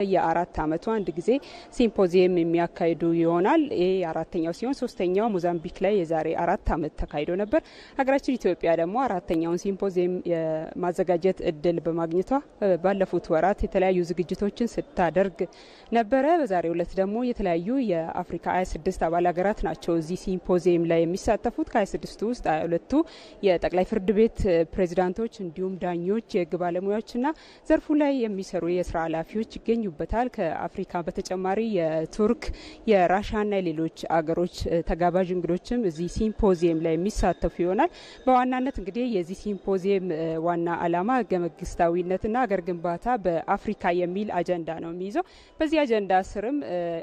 የአራት አመቱ አንድ ጊዜ ሲምፖዚየም የሚያካሂዱ ይሆናል። ይሄ አራተኛው ሲሆን ሶስተኛው ሞዛምቢክ ላይ የዛሬ 4 አመት ተካሂዶ ነበር። ሀገራችን ኢትዮጵያ ደግሞ አራተኛውን ሲምፖዚየም የማዘጋጀት እድል በማግኘቷ ባለፉት ወራት የተለያዩ ዝግጅቶችን ስታደርግ ነበረ። በዛሬው ዕለት ደግሞ የተለያዩ የአፍሪካ 26 አባል ሀገራት ናቸው እዚህ ሲምፖዚየም ላይ የሚሳተፉት። ከ26ቱ ውስጥ 22ቱ የጠቅላይ ፍርድ ቤት ፕሬዝዳንቶች እንዲሁም ዳኞች፣ የህግ ባለሙያዎችና ዘርፉ ላይ የሚሰሩ የስራ ኃላፊዎች ይገኙ በታል። ከአፍሪካ በተጨማሪ የቱርክ የራሻና የሌሎች አገሮች ተጋባዥ እንግዶችም እዚህ ሲምፖዚየም ላይ የሚሳተፉ ይሆናል። በዋናነት እንግዲህ የዚህ ሲምፖዚየም ዋና ዓላማ ሕገ-መንግሥታዊነትና ሀገር ግንባታ በአፍሪካ የሚል አጀንዳ ነው የሚይዘው። በዚህ አጀንዳ ስርም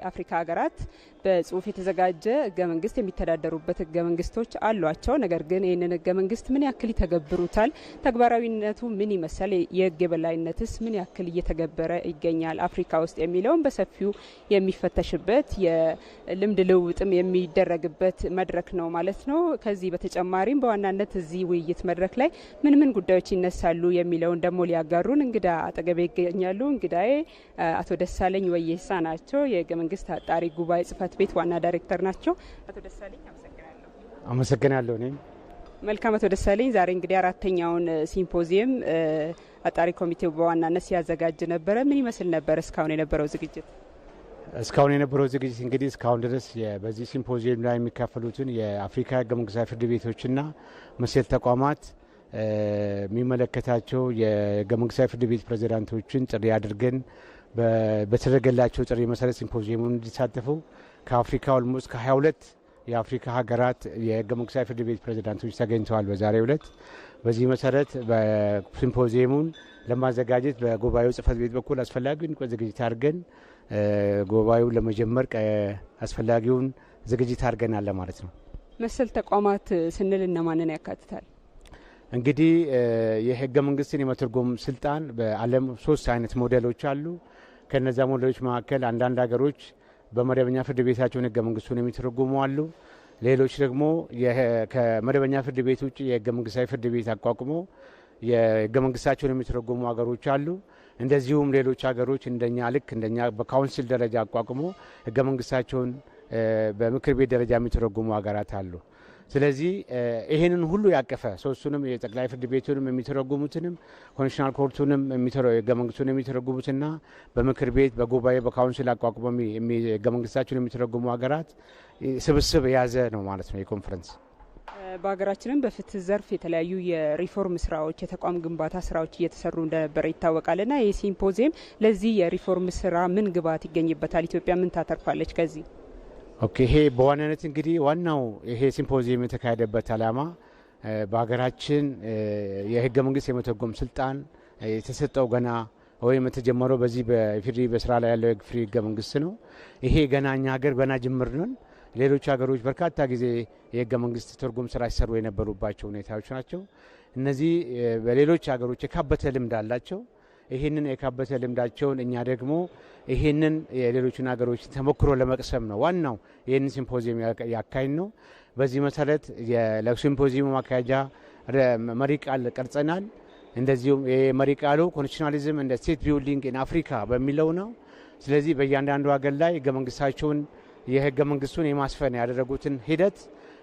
አፍሪካ ሀገራት በጽሁፍ የተዘጋጀ ህገ መንግስት የሚተዳደሩበት ህገ መንግስቶች አሏቸው። ነገር ግን ይህንን ህገ መንግስት ምን ያክል ይተገብሩታል? ተግባራዊነቱ ምን ይመስላል? የህግ የበላይነትስ ምን ያክል እየተገበረ ይገኛል አፍሪካ ውስጥ የሚለውን በሰፊው የሚፈተሽበት የልምድ ልውውጥም የሚደረግበት መድረክ ነው ማለት ነው። ከዚህ በተጨማሪም በዋናነት እዚህ ውይይት መድረክ ላይ ምን ጉዳዮች ይነሳሉ የሚለውን ደግሞ ሊያጋሩን እንግዳ አጠገቤ ይገኛሉ። እንግዳዬ አቶ ደሳለኝ ወየሳ ናቸው። የህገ መንግስት አጣሪ ጉባኤ ጽህፈት ቤት ዋና ዳይሬክተር ናቸው። አቶ ደሳለኝ አመሰግናለሁ። እኔም መልካም። አቶ ደሳለኝ ዛሬ እንግዲህ አራተኛውን ሲምፖዚየም አጣሪ ኮሚቴው በዋናነት ሲያዘጋጅ ነበረ። ምን ይመስል ነበር እስካሁን የነበረው ዝግጅት? እስካሁን የነበረው ዝግጅት እንግዲህ እስካሁን ድረስ በዚህ ሲምፖዚየም ላይ የሚካፈሉትን የአፍሪካ ሕገ-መንግሥታዊ ፍርድ ቤቶችና መሰል ተቋማት የሚመለከታቸው የሕገ-መንግሥታዊ ፍርድ ቤት ፕሬዝዳንቶችን ጥሪ አድርገን በተደረገላቸው ጥሪ መሰረት ሲምፖዚየሙን እንዲሳተፉ ከአፍሪካ ኦልሞስት ከ22 የአፍሪካ ሀገራት የሕገ-መንግሥታዊ ፍርድ ቤት ፕሬዝዳንቶች ተገኝተዋል በዛሬው ዕለት። በዚህ መሰረት በሲምፖዚየሙን ለማዘጋጀት በጉባኤው ጽህፈት ቤት በኩል አስፈላጊውን ዝግጅት አድርገን ጉባኤውን ለመጀመር አስፈላጊውን ዝግጅት አድርገናል ማለት ነው። መሰል ተቋማት ስንል እነማንን ያካትታል? እንግዲህ የህገ መንግስትን የመተርጎም ስልጣን በዓለም 3 አይነት ሞዴሎች አሉ። ከነዛ ሞዴሎች መካከል አንዳንድ ሀገሮች በመደበኛ ፍርድ ቤታቸውን ህገ መንግስቱን የሚተረጉሙ አሉ። ሌሎች ደግሞ ከመደበኛ ፍርድ ቤት ውጭ የህገ መንግስታዊ ፍርድ ቤት አቋቁሞ የህገ መንግስታቸውን የሚተረጉሙ ሀገሮች አሉ። እንደዚሁም ሌሎች ሀገሮች እንደኛ በካውንስል ደረጃ አቋቁሞ ህገ መንግስታቸውን በምክር ቤት ደረጃ የሚተረጉሙ ሀገራት አሉ። ስለዚህ ይሄንን ሁሉ ያቀፈ ሶስቱንም የጠቅላይ ፍርድ ቤቱንም የሚተረጉሙትንም ኮንስቲቱሽናል ኮርቱንም ህገ መንግስቱን የሚተረጉሙትና በምክር ቤት በጉባኤ በካውንስል አቋቁሞ ህገ መንግስታቸውን የሚተረጉሙ ሀገራት ስብስብ የያዘ ነው ማለት ነው የኮንፈረንስ። በሀገራችንም በፍትህ ዘርፍ የተለያዩ የሪፎርም ስራዎች፣ የተቋም ግንባታ ስራዎች እየተሰሩ እንደነበረ ይታወቃልና ይህ ሲምፖዚየም ለዚህ የሪፎርም ስራ ምን ግብዓት ይገኝበታል? ኢትዮጵያ ምን ታተርፋለች ከዚህ? ኦኬ፣ ይሄ በዋናነት እንግዲህ ዋናው ይሄ ሲምፖዚየም የተካሄደበት ዓላማ በሀገራችን የህገ መንግስት የመተርጎም ስልጣን የተሰጠው ገና ወይም የተጀመረው በዚህ በፍሪ በስራ ላይ ያለው የፍሪ ህገ መንግስት ነው። ይሄ ገና እኛ ሀገር ገና ጅምር ነን። ሌሎች ሀገሮች በርካታ ጊዜ የህገ መንግስት ትርጉም ስራ ሲሰሩ የነበሩባቸው ሁኔታዎች ናቸው። እነዚህ በሌሎች ሀገሮች የካበተ ልምድ አላቸው። ይህንን የካበተ ልምዳቸውን እኛ ደግሞ ይህንን የሌሎችን ሀገሮች ተሞክሮ ለመቅሰም ነው ዋናው ይህንን ሲምፖዚየም ያካሂድ ነው። በዚህ መሰረት ለሲምፖዚየሙ ማካሄጃ መሪ ቃል ቀርጸናል። እንደዚሁም የመሪ ቃሉ ኮንስቲቱሽናሊዝም እንደ ስቴት ቢልዲንግ ኢን አፍሪካ በሚለው ነው። ስለዚህ በእያንዳንዱ ሀገር ላይ ህገ መንግስታቸውን የህገ መንግስቱን የማስፈን ያደረጉትን ሂደት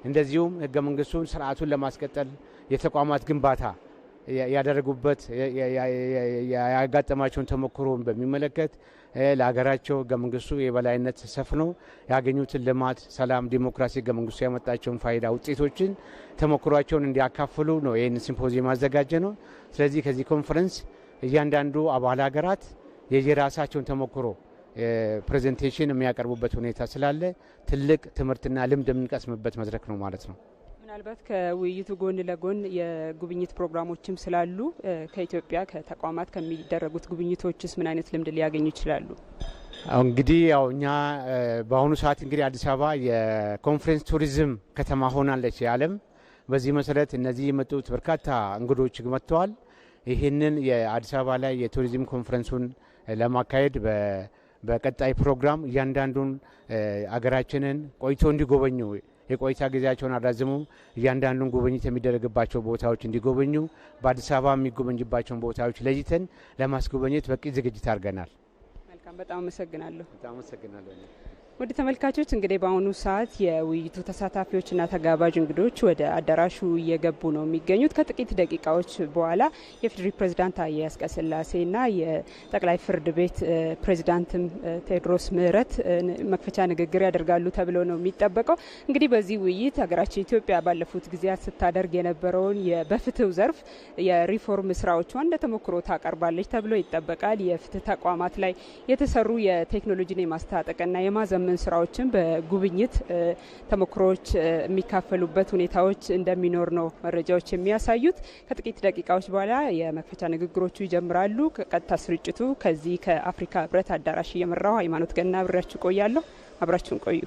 እንደዚሁም ህገ መንግስቱን ስርዓቱን ለማስቀጠል የተቋማት ግንባታ ያደረጉበት ያጋጠማቸውን ተሞክሮን በሚመለከት ለሀገራቸው ህገ መንግስቱ የበላይነት ሰፍኖ ያገኙትን ልማት፣ ሰላም፣ ዲሞክራሲ ህገ መንግስቱ ያመጣቸውን ፋይዳ ውጤቶችን ተሞክሯቸውን እንዲያካፍሉ ነው ይህን ሲምፖዚየም አዘጋጀ ነው። ስለዚህ ከዚህ ኮንፈረንስ እያንዳንዱ አባል ሀገራት የየራሳቸውን ተሞክሮ ፕሬዘንቴሽን የሚያቀርቡበት ሁኔታ ስላለ ትልቅ ትምህርትና ልምድ የምንቀስምበት መድረክ ነው ማለት ነው። ምናልባት ከውይይቱ ጎን ለጎን የጉብኝት ፕሮግራሞችም ስላሉ ከኢትዮጵያ ከተቋማት ከሚደረጉት ጉብኝቶችስ ምን አይነት ልምድ ሊያገኙ ይችላሉ? እንግዲህ ያው እኛ በአሁኑ ሰዓት እንግዲህ አዲስ አበባ የኮንፈረንስ ቱሪዝም ከተማ ሆናለች የዓለም። በዚህ መሰረት እነዚህ የመጡት በርካታ እንግዶች መጥተዋል። ይህንን የአዲስ አበባ ላይ የቱሪዝም ኮንፈረንሱን ለማካሄድ በቀጣይ ፕሮግራም እያንዳንዱን አገራችንን ቆይቶ እንዲጎበኙ የቆይታ ጊዜያቸውን አራዝሙ እያንዳንዱን ጉብኝት የሚደረግባቸው ቦታዎች እንዲጎበኙ በአዲስ አበባ የሚጎበኝባቸውን ቦታዎች ለይተን ለማስጎበኘት በቂ ዝግጅት አድርገናል። በጣም አመሰግናለሁ። በጣም አመሰግናለሁ። ወደ ተመልካቾች እንግዲህ በአሁኑ ሰዓት የውይይቱ ተሳታፊዎችና ተጋባዥ እንግዶች ወደ አዳራሹ እየገቡ ነው የሚገኙት። ከጥቂት ደቂቃዎች በኋላ የፌዴሪ ፕሬዝዳንት ታዬ አጽቀሥላሴና የጠቅላይ ፍርድ ቤት ፕሬዝዳንትም ቴዎድሮስ ምህረት መክፈቻ ንግግር ያደርጋሉ ተብሎ ነው የሚጠበቀው። እንግዲህ በዚህ ውይይት ሀገራችን ኢትዮጵያ ባለፉት ጊዜያት ስታደርግ የነበረውን በፍትህ ዘርፍ የሪፎርም ስራዎቿን እንደ ተሞክሮ ታቀርባለች ተብሎ ይጠበቃል። የፍትህ ተቋማት ላይ የተሰሩ የቴክኖሎጂን የማስታጠቅና የማዘመን ስራዎችን በጉብኝት ተሞክሮዎች የሚካፈሉበት ሁኔታዎች እንደሚኖር ነው መረጃዎች የሚያሳዩት። ከጥቂት ደቂቃዎች በኋላ የመክፈቻ ንግግሮቹ ይጀምራሉ። ከቀጥታ ስርጭቱ ከዚህ ከአፍሪካ ህብረት አዳራሽ እየመራው ሃይማኖት ገና አብሬያችሁ ቆያለሁ። አብራችሁን ቆዩ።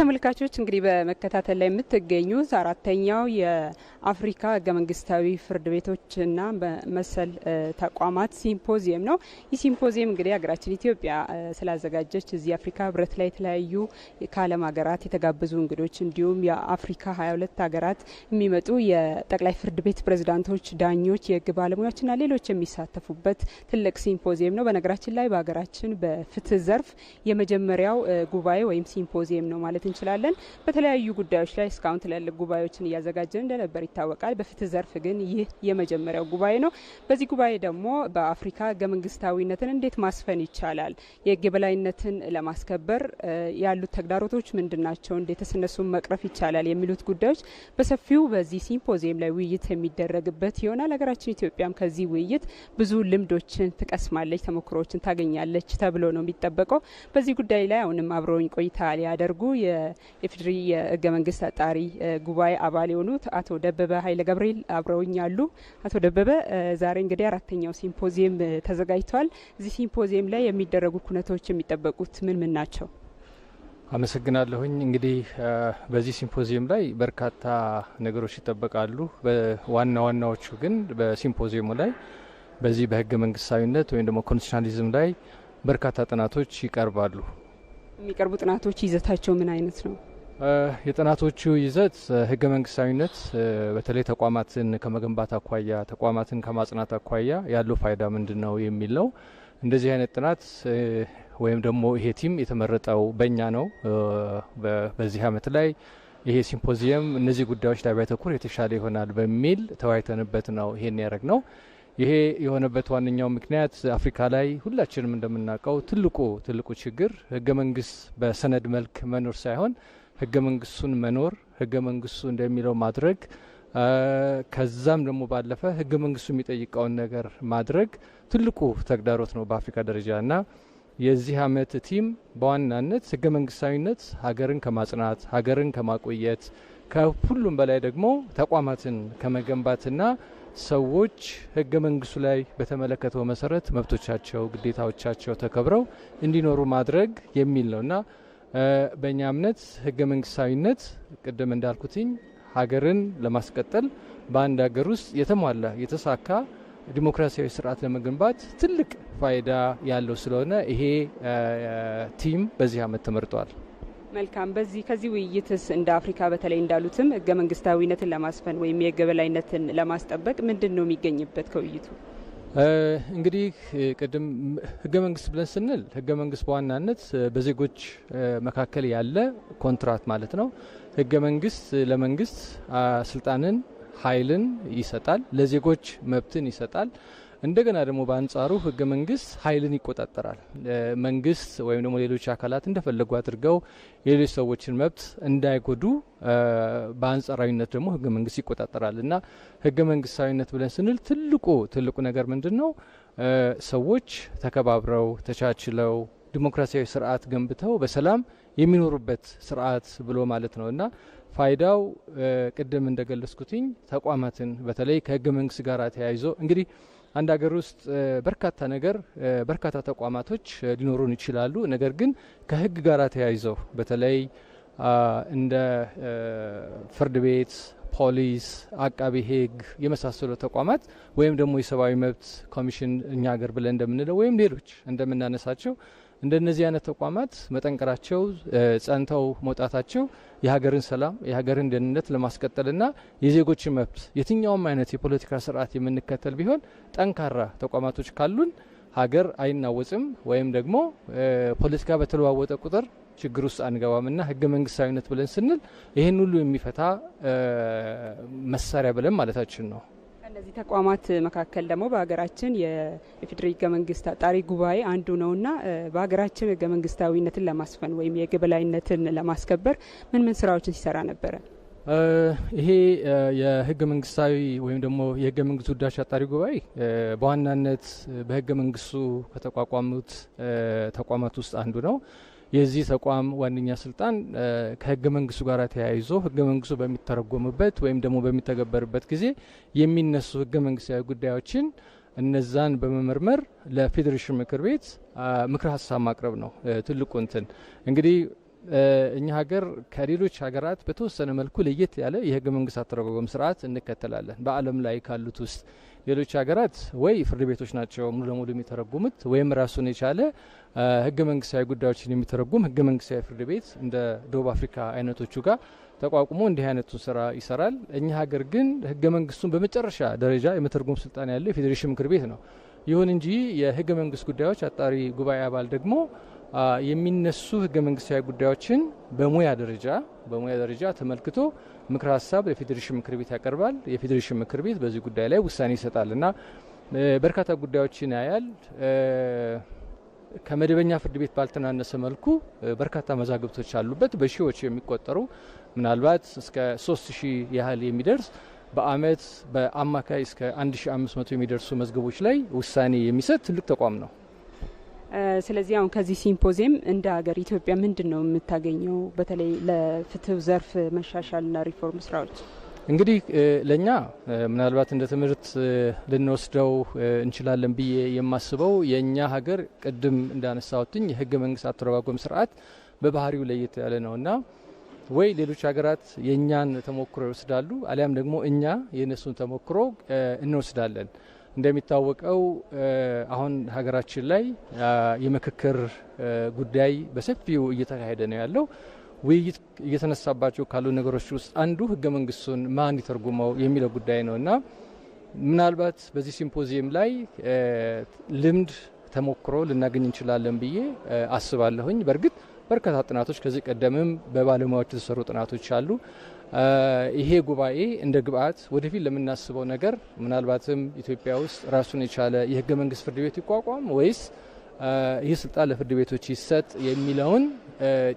ተመልካቾች እንግዲህ በመከታተል ላይ የምትገኙት አራተኛው የአፍሪካ ሕገ-መንግሥታዊ ፍርድ ቤቶችና መሰል ተቋማት ሲምፖዚየም ነው። ይህ ሲምፖዚየም እንግዲህ ሀገራችን ኢትዮጵያ ስላዘጋጀች እዚህ አፍሪካ ህብረት ላይ የተለያዩ ከዓለም ሀገራት የተጋበዙ እንግዶች እንዲሁም የአፍሪካ 22 ሀገራት የሚመጡ የጠቅላይ ፍርድ ቤት ፕሬዝዳንቶች፣ ዳኞች፣ የህግ ባለሙያዎችና ሌሎች የሚሳተፉበት ትልቅ ሲምፖዚየም ነው። በነገራችን ላይ በሀገራችን በፍትህ ዘርፍ የመጀመሪያው ጉባኤ ወይም ሲምፖዚየም ነው ማለት እንችላለን። በተለያዩ ጉዳዮች ላይ እስካሁን ትላልቅ ጉባኤዎችን እያዘጋጀ እንደነበር ይታወቃል። በፍትህ ዘርፍ ግን ይህ የመጀመሪያው ጉባኤ ነው። በዚህ ጉባኤ ደግሞ በአፍሪካ ሕገ-መንግሥታዊነትን እንዴት ማስፈን ይቻላል፣ የህግ የበላይነትን ለማስከበር ያሉት ተግዳሮቶች ምንድናቸው፣ እንዴትስ እነሱን መቅረፍ ይቻላል የሚሉት ጉዳዮች በሰፊው በዚህ ሲምፖዚየም ላይ ውይይት የሚደረግበት ይሆናል። ሀገራችን ኢትዮጵያም ከዚህ ውይይት ብዙ ልምዶችን ትቀስማለች፣ ተሞክሮችን ታገኛለች ተብሎ ነው የሚጠበቀው። በዚህ ጉዳይ ላይ አሁንም አብረውኝ ቆይታ ሊያደርጉ የኢፌዴሪ የህገ መንግስት አጣሪ ጉባኤ አባል የሆኑት አቶ ደበበ ኃይለ ገብርኤል አብረውኝ አሉ። አቶ ደበበ ዛሬ እንግዲህ አራተኛው ሲምፖዚየም ተዘጋጅቷል። እዚህ ሲምፖዚየም ላይ የሚደረጉ ኩነቶች የሚጠበቁት ምን ናቸው? አመሰግናለሁኝ። እንግዲህ በዚህ ሲምፖዚየም ላይ በርካታ ነገሮች ይጠበቃሉ። ዋና ዋናዎቹ ግን በሲምፖዚየሙ ላይ በዚህ በህገ መንግስታዊነት ወይም ደግሞ ኮንስቲቱሽናሊዝም ላይ በርካታ ጥናቶች ይቀርባሉ። የሚቀርቡ ጥናቶች ይዘታቸው ምን አይነት ነው? የጥናቶቹ ይዘት ህገ መንግስታዊነት በተለይ ተቋማትን ከመገንባት አኳያ፣ ተቋማትን ከማጽናት አኳያ ያለው ፋይዳ ምንድነው የሚል ነው። እንደዚህ አይነት ጥናት ወይም ደግሞ ይሄ ቲም የተመረጠው በእኛ ነው። በዚህ አመት ላይ ይሄ ሲምፖዚየም እነዚህ ጉዳዮች ላይ ቢያተኩር የተሻለ ይሆናል በሚል ተወያይተንበት ነው ይሄን ያደረግ ነው። ይሄ የሆነበት ዋነኛው ምክንያት አፍሪካ ላይ ሁላችንም እንደምናውቀው ትልቁ ችግር ህገ መንግስት በሰነድ መልክ መኖር ሳይሆን ህገ መንግስቱን መኖር፣ ህገ መንግስቱ እንደሚለው ማድረግ፣ ከዛም ደግሞ ባለፈ ህገ መንግስቱ የሚጠይቀውን ነገር ማድረግ ትልቁ ተግዳሮት ነው በአፍሪካ ደረጃ እና የዚህ አመት ቲም በዋናነት ህገ መንግስታዊነት ሀገርን ከማጽናት፣ ሀገርን ከማቆየት፣ ከሁሉም በላይ ደግሞ ተቋማትን ከመገንባትና ሰዎች ህገ መንግስቱ ላይ በተመለከተው መሰረት መብቶቻቸው፣ ግዴታዎቻቸው ተከብረው እንዲኖሩ ማድረግ የሚል ነውና በእኛ እምነት ህገ መንግስታዊነት ቅድም እንዳልኩትኝ ሀገርን ለማስቀጠል በአንድ ሀገር ውስጥ የተሟላ የተሳካ ዲሞክራሲያዊ ስርዓት ለመገንባት ትልቅ ፋይዳ ያለው ስለሆነ ይሄ ቲም በዚህ አመት ተመርጧል። መልካም። ከዚህ ውይይትስ እንደ አፍሪካ በተለይ እንዳሉትም ህገ መንግስታዊነትን ለማስፈን ወይም የህግ የበላይነትን ለማስጠበቅ ምንድን ነው የሚገኝበት ከውይይቱ? እንግዲህ ቅድም ህገ መንግስት ብለን ስንል ህገ መንግስት በዋናነት በዜጎች መካከል ያለ ኮንትራት ማለት ነው። ህገ መንግስት ለመንግስት ስልጣንን፣ ኃይልን ይሰጣል፣ ለዜጎች መብትን ይሰጣል። እንደገና ደግሞ በአንጻሩ ህገ መንግስት ኃይልን ይቆጣጠራል። መንግስት ወይም ደግሞ ሌሎች አካላት እንደፈለጉ አድርገው የሌሎች ሰዎችን መብት እንዳይጎዱ በአንጻራዊነት ደግሞ ህገ መንግስት ይቆጣጠራል እና ህገ መንግስታዊነት ብለን ስንል ትልቁ ነገር ምንድን ነው? ሰዎች ተከባብረው ተቻችለው ዲሞክራሲያዊ ስርዓት ገንብተው በሰላም የሚኖሩበት ስርዓት ብሎ ማለት ነው እና ፋይዳው ቅድም እንደገለጽኩትኝ ተቋማትን በተለይ ከህገ መንግስት ጋር ተያይዞ እንግዲህ አንድ ሀገር ውስጥ በርካታ ተቋማቶች ሊኖሩን ይችላሉ። ነገር ግን ከህግ ጋር ተያይዘው በተለይ እንደ ፍርድ ቤት፣ ፖሊስ፣ አቃቢ ህግ የመሳሰሉ ተቋማት ወይም ደግሞ የሰብአዊ መብት ኮሚሽን እኛ ሀገር ብለን እንደምንለው ወይም ሌሎች እንደምናነሳቸው እንደነዚህ አይነት ተቋማት መጠንከራቸው፣ ጸንተው መውጣታቸው የሀገርን ሰላም የሀገርን ደህንነት ለማስቀጠልና የዜጎችን መብት የትኛውም አይነት የፖለቲካ ስርዓት የምንከተል ቢሆን ጠንካራ ተቋማቶች ካሉን ሀገር አይናወጽም ወይም ደግሞ ፖለቲካ በተለዋወጠ ቁጥር ችግር ውስጥ አንገባምና ህገ መንግስታዊነት ብለን ስንል ይህን ሁሉ የሚፈታ መሳሪያ ብለን ማለታችን ነው። ከነዚህ ተቋማት መካከል ደግሞ በሀገራችን የኢፌዴሪ ህገ መንግስት አጣሪ ጉባኤ አንዱ ነውና በሀገራችን ህገ መንግስታዊነትን ለማስፈን ወይም የህግ የበላይነትን ለማስከበር ምን ስራዎችን ሲሰራ ነበረ? ይሄ የህገ መንግስታዊ ወይም ደግሞ የህገ መንግስት ጉዳዮች አጣሪ ጉባኤ በዋናነት በህገ መንግስቱ ከተቋቋሙት ተቋማት ውስጥ አንዱ ነው። የዚህ ተቋም ዋነኛ ስልጣን ከህገ መንግስቱ ጋር ተያይዞ ህገ መንግስቱ በሚተረጎምበት ወይም ደግሞ በሚተገበርበት ጊዜ የሚነሱ ህገ መንግስታዊ ጉዳዮችን እነዛን በመመርመር ለፌዴሬሽን ምክር ቤት ምክር ሀሳብ ማቅረብ ነው። ትልቁ እንትን እንግዲህ እኛ ሀገር ከሌሎች ሀገራት በተወሰነ መልኩ ለየት ያለ የህገ መንግስት አተረጓጎም ስርዓት እንከተላለን። በዓለም ላይ ካሉት ውስጥ ሌሎች ሀገራት ወይ ፍርድ ቤቶች ናቸው ሙሉ ለሙሉ የሚተረጉሙት ወይም ራሱን የቻለ ህገ መንግስታዊ ጉዳዮችን የሚተረጉም ህገ መንግስታዊ ፍርድ ቤት እንደ ደቡብ አፍሪካ አይነቶቹ ጋር ተቋቁሞ እንዲህ አይነቱ ስራ ይሰራል። እኛ ሀገር ግን ህገ መንግስቱን በመጨረሻ ደረጃ የመተርጎም ስልጣን ያለው የፌዴሬሽን ምክር ቤት ነው። ይሁን እንጂ የህገ መንግስት ጉዳዮች አጣሪ ጉባኤ አባል ደግሞ የሚነሱ ህገ መንግስታዊ ጉዳዮችን በሙያ ደረጃ ተመልክቶ ምክር ሀሳብ ለፌዴሬሽን ምክር ቤት ያቀርባል። የፌዴሬሽን ምክር ቤት በዚህ ጉዳይ ላይ ውሳኔ ይሰጣል እና በርካታ ጉዳዮችን ያያል። ከመደበኛ ፍርድ ቤት ባልተናነሰ መልኩ በርካታ መዛግብቶች አሉበት። በሺዎች የሚቆጠሩ ምናልባት እስከ 3000 ያህል የሚደርስ በአመት በአማካይ እስከ 1500 የሚደርሱ መዝገቦች ላይ ውሳኔ የሚሰጥ ትልቅ ተቋም ነው። ስለዚህ አሁን ከዚህ ሲምፖዚየም እንደ ሀገር ኢትዮጵያ ምንድነው የምታገኘው በተለይ ለፍትህ ዘርፍ መሻሻልና ሪፎርም ስራዎች? እንግዲህ ለኛ ምናልባት እንደ ትምህርት ልንወስደው እንችላለን ብዬ የማስበው የኛ ሀገር ቅድም እንዳነሳሁትኝ የህገ መንግስት አተረጓጎም ስርዓት በባህሪው ለየት ያለ ነውና ወይ ሌሎች ሀገራት የኛን ተሞክሮ ይወስዳሉ አሊያም ደግሞ እኛ የነሱን ተሞክሮ እንወስዳለን። እንደሚታወቀው አሁን ሀገራችን ላይ የምክክር ጉዳይ በሰፊው እየተካሄደ ነው ያለው። ውይይት እየተነሳባቸው ካሉ ነገሮች ውስጥ አንዱ ህገ መንግስቱን ማን ይተርጉመው የሚለው ጉዳይ ነውና ምናልባት በዚህ ሲምፖዚየም ላይ ልምድ ተሞክሮ ልናገኝ እንችላለን ብዬ አስባለሁኝ። በእርግጥ በርካታ ጥናቶች ከዚህ ቀደምም በባለሙያዎች የተሰሩ ጥናቶች አሉ። ይሄ ጉባኤ እንደ ግብአት ወደፊት ለምናስበው ነገር ምናልባትም ኢትዮጵያ ውስጥ ራሱን የቻለ የህገ መንግስት ፍርድ ቤት ይቋቋም ወይስ ይህ ስልጣን ለፍርድ ቤቶች ይሰጥ የሚለውን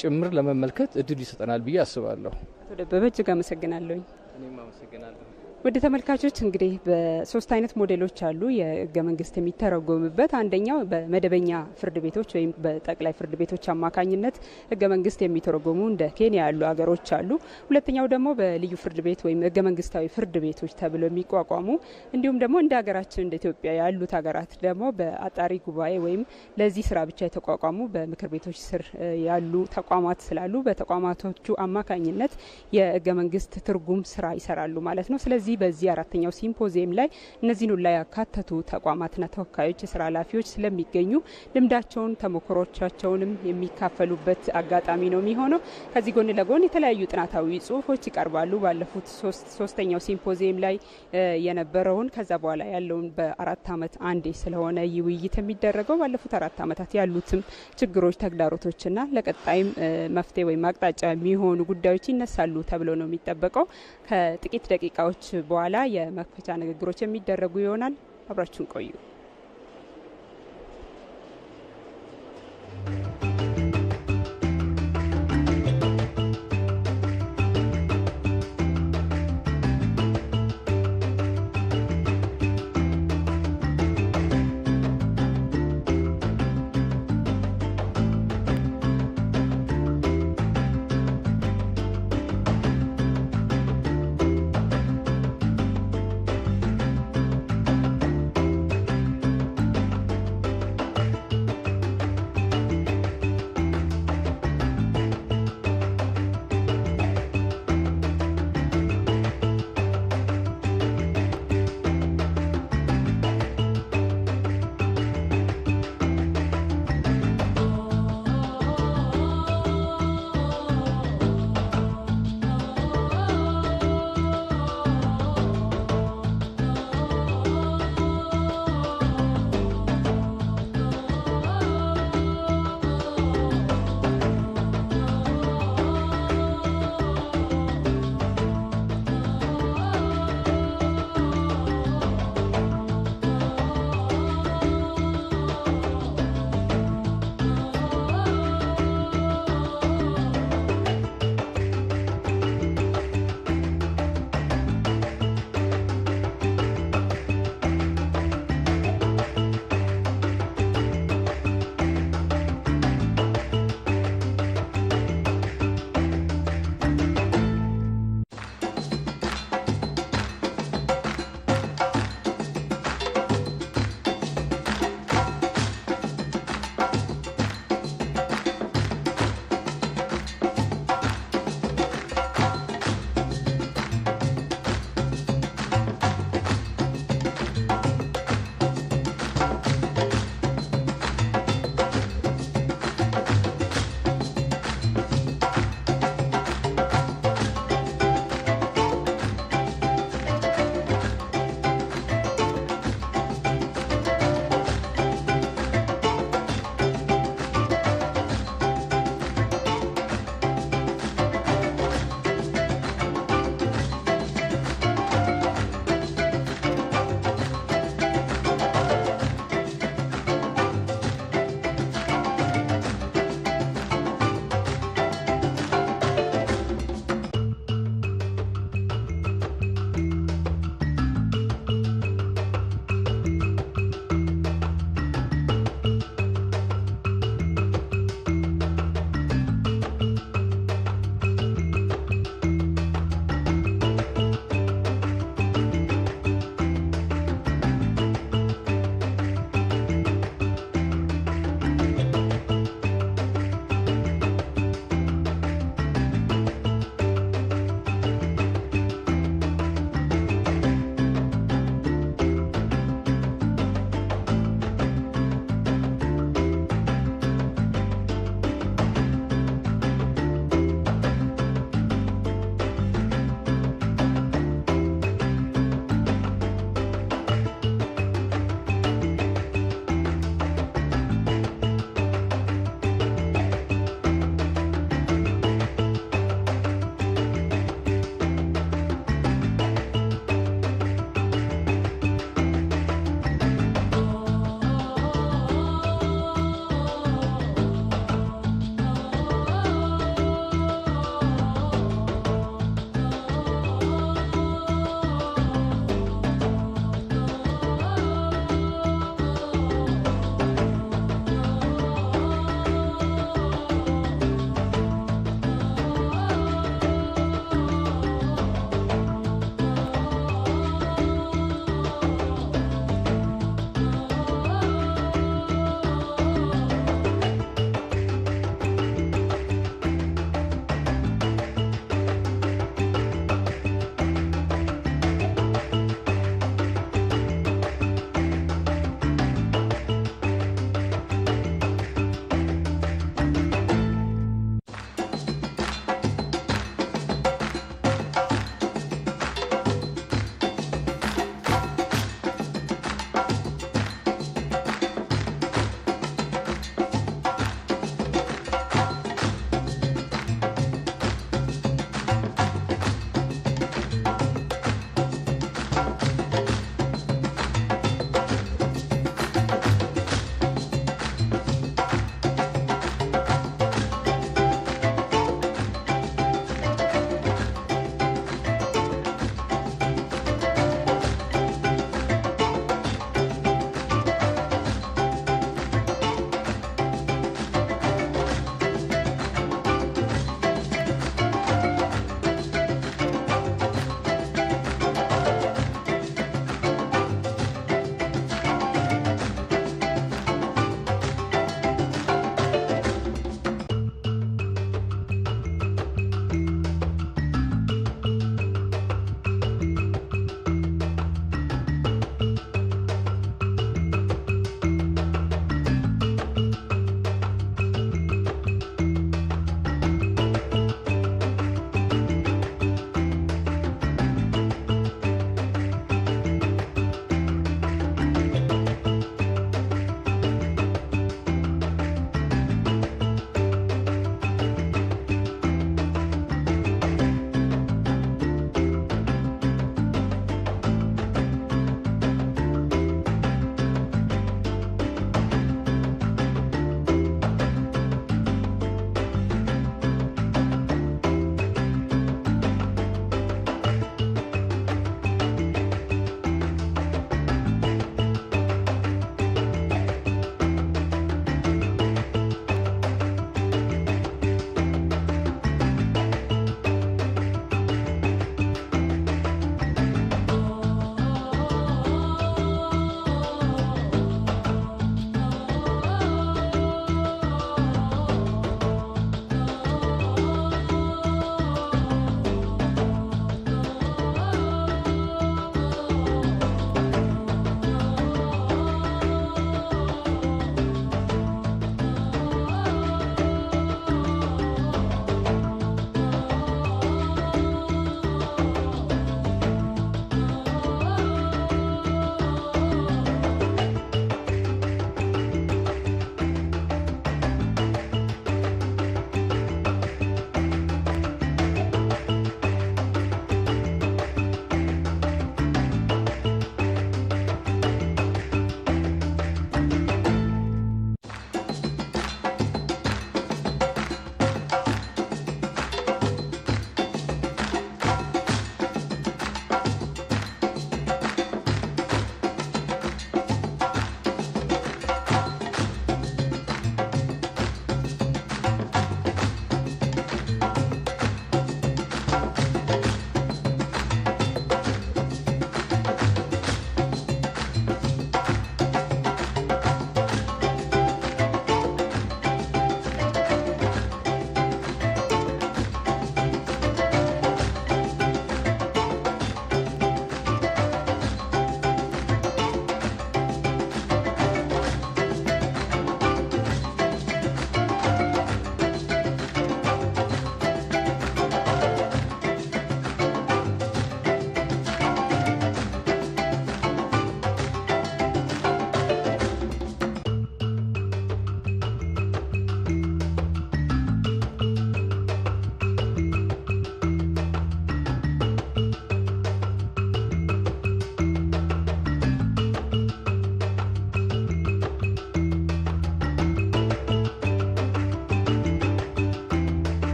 ጭምር ለመመልከት እድል ይሰጠናል ብዬ አስባለሁ። አቶ ደበበ እጅግ አመሰግናለሁ። እኔም አመሰግናለሁ። ወደ ተመልካቾች እንግዲህ በሶስት አይነት ሞዴሎች አሉ የህገ መንግስት የሚተረጎምበት። አንደኛው በመደበኛ ፍርድ ቤቶች ወይም በጠቅላይ ፍርድ ቤቶች አማካኝነት ህገ መንግስት የሚተረጎሙ እንደ ኬንያ ያሉ ሀገሮች አሉ። ሁለተኛው ደግሞ በልዩ ፍርድ ቤት ወይም ህገ መንግስታዊ ፍርድ ቤቶች ተብለው የሚቋቋሙ እንዲሁም ደግሞ እንደ ሀገራችን እንደ ኢትዮጵያ ያሉት ሀገራት ደግሞ በአጣሪ ጉባኤ ወይም ለዚህ ስራ ብቻ የተቋቋሙ በምክር ቤቶች ስር ያሉ ተቋማት ስላሉ በተቋማቶቹ አማካኝነት የህገ መንግስት ትርጉም ስራ ይሰራሉ ማለት ነው። ስለዚህ በዚህ አራተኛው ሲምፖዚየም ላይ እነዚህን ሁሉ ያካተቱ ተቋማትና ተወካዮች የስራ ኃላፊዎች ስለሚገኙ ልምዳቸውን ተሞክሮቻቸውንም የሚካፈሉበት አጋጣሚ ነው የሚሆነው። ከዚህ ጎን ለጎን የተለያዩ ጥናታዊ ጽሁፎች ይቀርባሉ። ባለፉት ሶስተኛው ሲምፖዚየም ላይ የነበረውን ከዛ በኋላ ያለውን በአራት አመት አንዴ ስለሆነ ይህ ውይይት የሚደረገው ባለፉት 4 አመታት ያሉትም ችግሮች፣ ተግዳሮቶችና ለቀጣይም መፍትሄ ወይም አቅጣጫ የሚሆኑ ጉዳዮች ይነሳሉ ተብሎ ነው የሚጠበቀው። ከጥቂት ደቂቃዎች በኋላ የመክፈቻ ንግግሮች የሚደረጉ ይሆናል። አብራችሁን ቆዩ።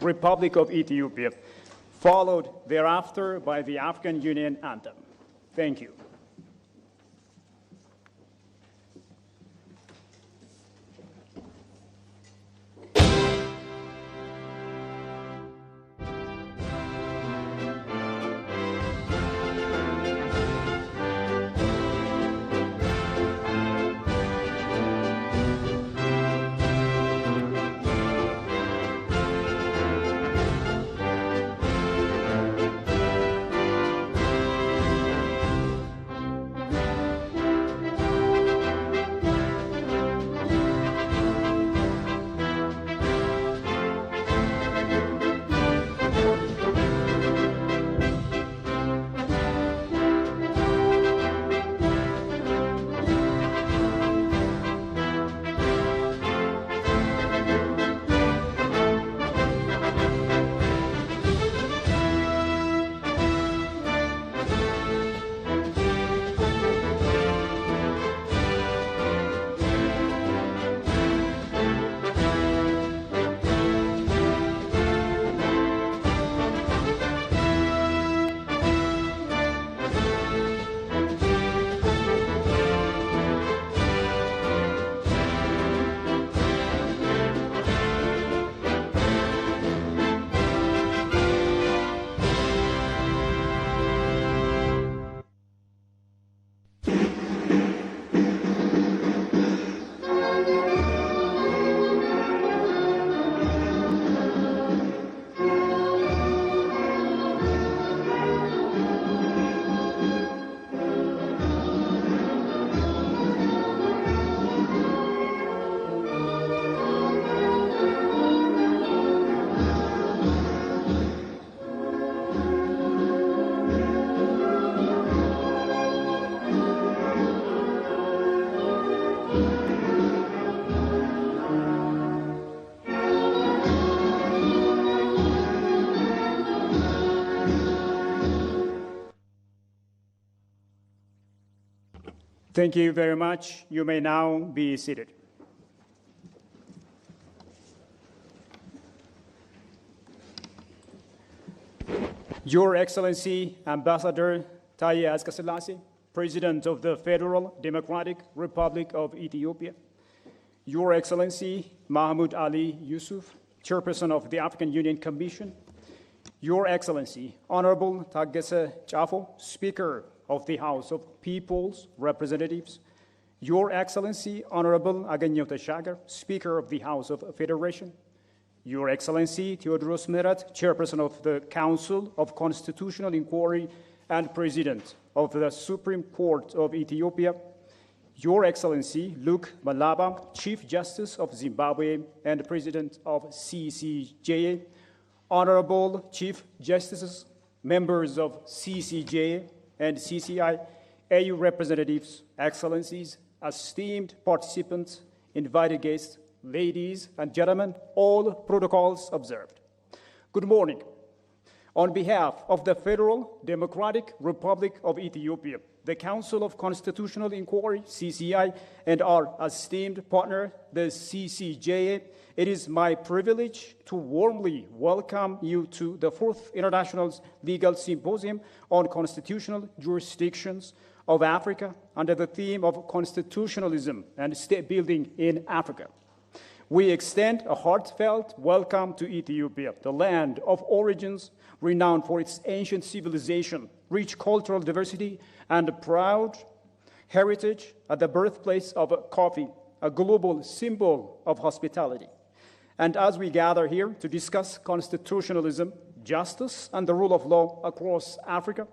Republic of Ethiopia, followed thereafter by the African Union anthem. Thank you. Thank you very much. You may now be seated. Your Excellency, Ambassador Taye Asqaselase, President of the Federal Democratic Republic of Ethiopia, Your Excellency Mahmoud Ali Yusuf, Chairperson of the African Union Commission, Your Excellency Honorable Taggese Chafo, Speaker of the House of People's Representatives, Your Excellency Honorable Agenyo Teshagar, Speaker of the House of Federation, Your Excellency Theodros Meret, Chairperson of the Council of Constitutional Inquiry and President of the Supreme Court of Ethiopia, Your Excellency Luke Malaba, Chief Justice of Zimbabwe and President of CCJA, Honorable Chief Justices, members of CCJA and CCI, AU representatives, excellencies, esteemed participants, invited guests, ladies and gentlemen, all protocols observed. Good morning. On behalf of the Federal Democratic Republic of Ethiopia, the Council of Constitutional Inquiry, CCI, and our esteemed partner, the CCJA, it is my privilege to warmly welcome you to the 4th International Legal Symposium on Constitutional Jurisdictions of Africa under the theme of Constitutionalism and State Building in Africa. We extend a heartfelt welcome to Ethiopia, the land of origins renowned for its ancient civilization, rich cultural diversity, and a proud heritage at the birthplace of coffee, a global symbol of hospitality. And as we gather here to discuss constitutionalism, justice, and the rule of law across Africa,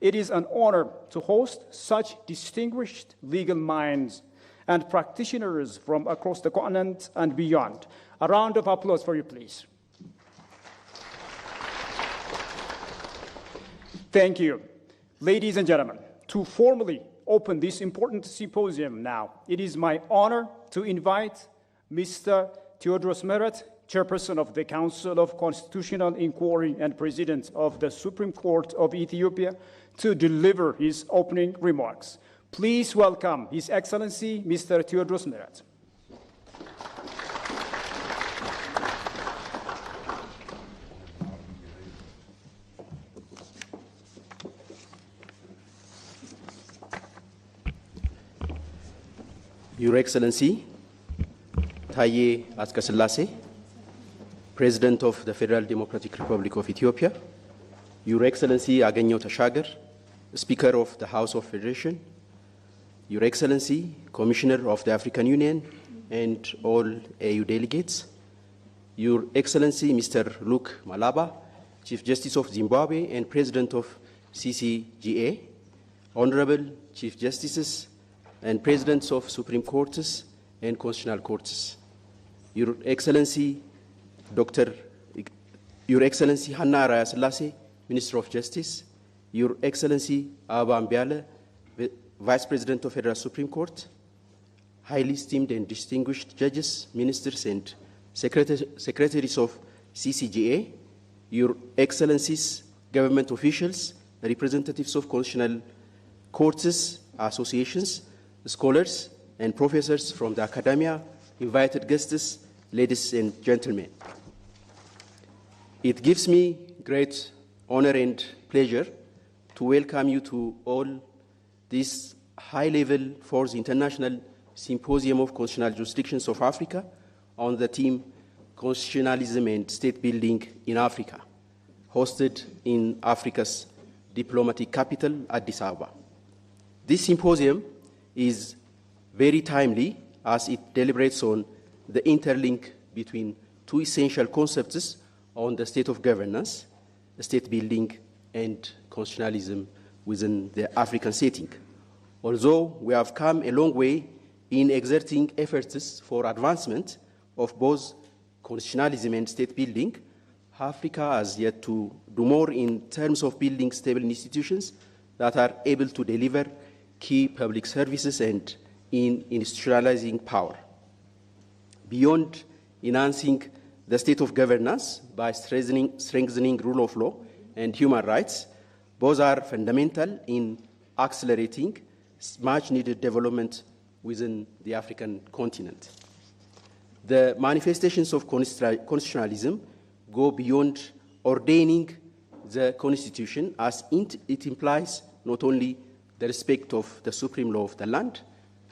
it is an honor to host such distinguished legal minds and practitioners from across the continent and beyond. A round of applause for you, please. Thank you. Ladies and gentlemen, to formally open this important symposium now, it is my honor to invite Mr. Theodros Meret, Chairperson of the Council of Constitutional Inquiry and President of the Supreme Court of Ethiopia, to deliver his opening remarks. Please welcome His Excellency, Mr. Theodros Meret. Your Excellency, Taye Atskaselase, President of the Federal Democratic Republic of Ethiopia, Your Excellency Agenyo Tashagar, Speaker of the House of Federation, Your Excellency, Commissioner of the African Union, and all AU delegates, Your Excellency Mr. Luke Malaba, Chief Justice of Zimbabwe and President of CCGA, Honorable Chief Justices and Presidents of Supreme Courts and Constitutional Courts, Your Excellency Your Excellency Hanna Araya Selassie, Minister of Justice, Your Excellency Aba Mbiale, Vice President of Federal Supreme Court, highly esteemed and distinguished judges, ministers, and secretaries of CCGA, Your Excellencies, government officials, representatives of constitutional courts, associations, scholars, and professors from the academia, invited guests, ladies and gentlemen. It gives me great honor and pleasure to welcome you to all this high-level Fourth International Symposium of Constitutional Jurisdictions of Africa on the theme Constitutionalism and State Building in Africa, hosted in Africa's diplomatic capital, Addis Ababa. This symposium is very timely as it deliberates on the interlink between two essential concepts on the state of governance, state building, and constitutionalism within the African setting. Although we have come a long way in exerting efforts for advancement of both constitutionalism and state building, Africa has yet to do more in terms of building stable institutions that are able to deliver key public services and in institutionalizing power. Beyond enhancing the state of governance by strengthening rule of law and human rights, both are fundamental in accelerating much-needed development within the African continent. The manifestations of constitutionalism go beyond ordaining the Constitution, as it implies not only the respect of the supreme law of the land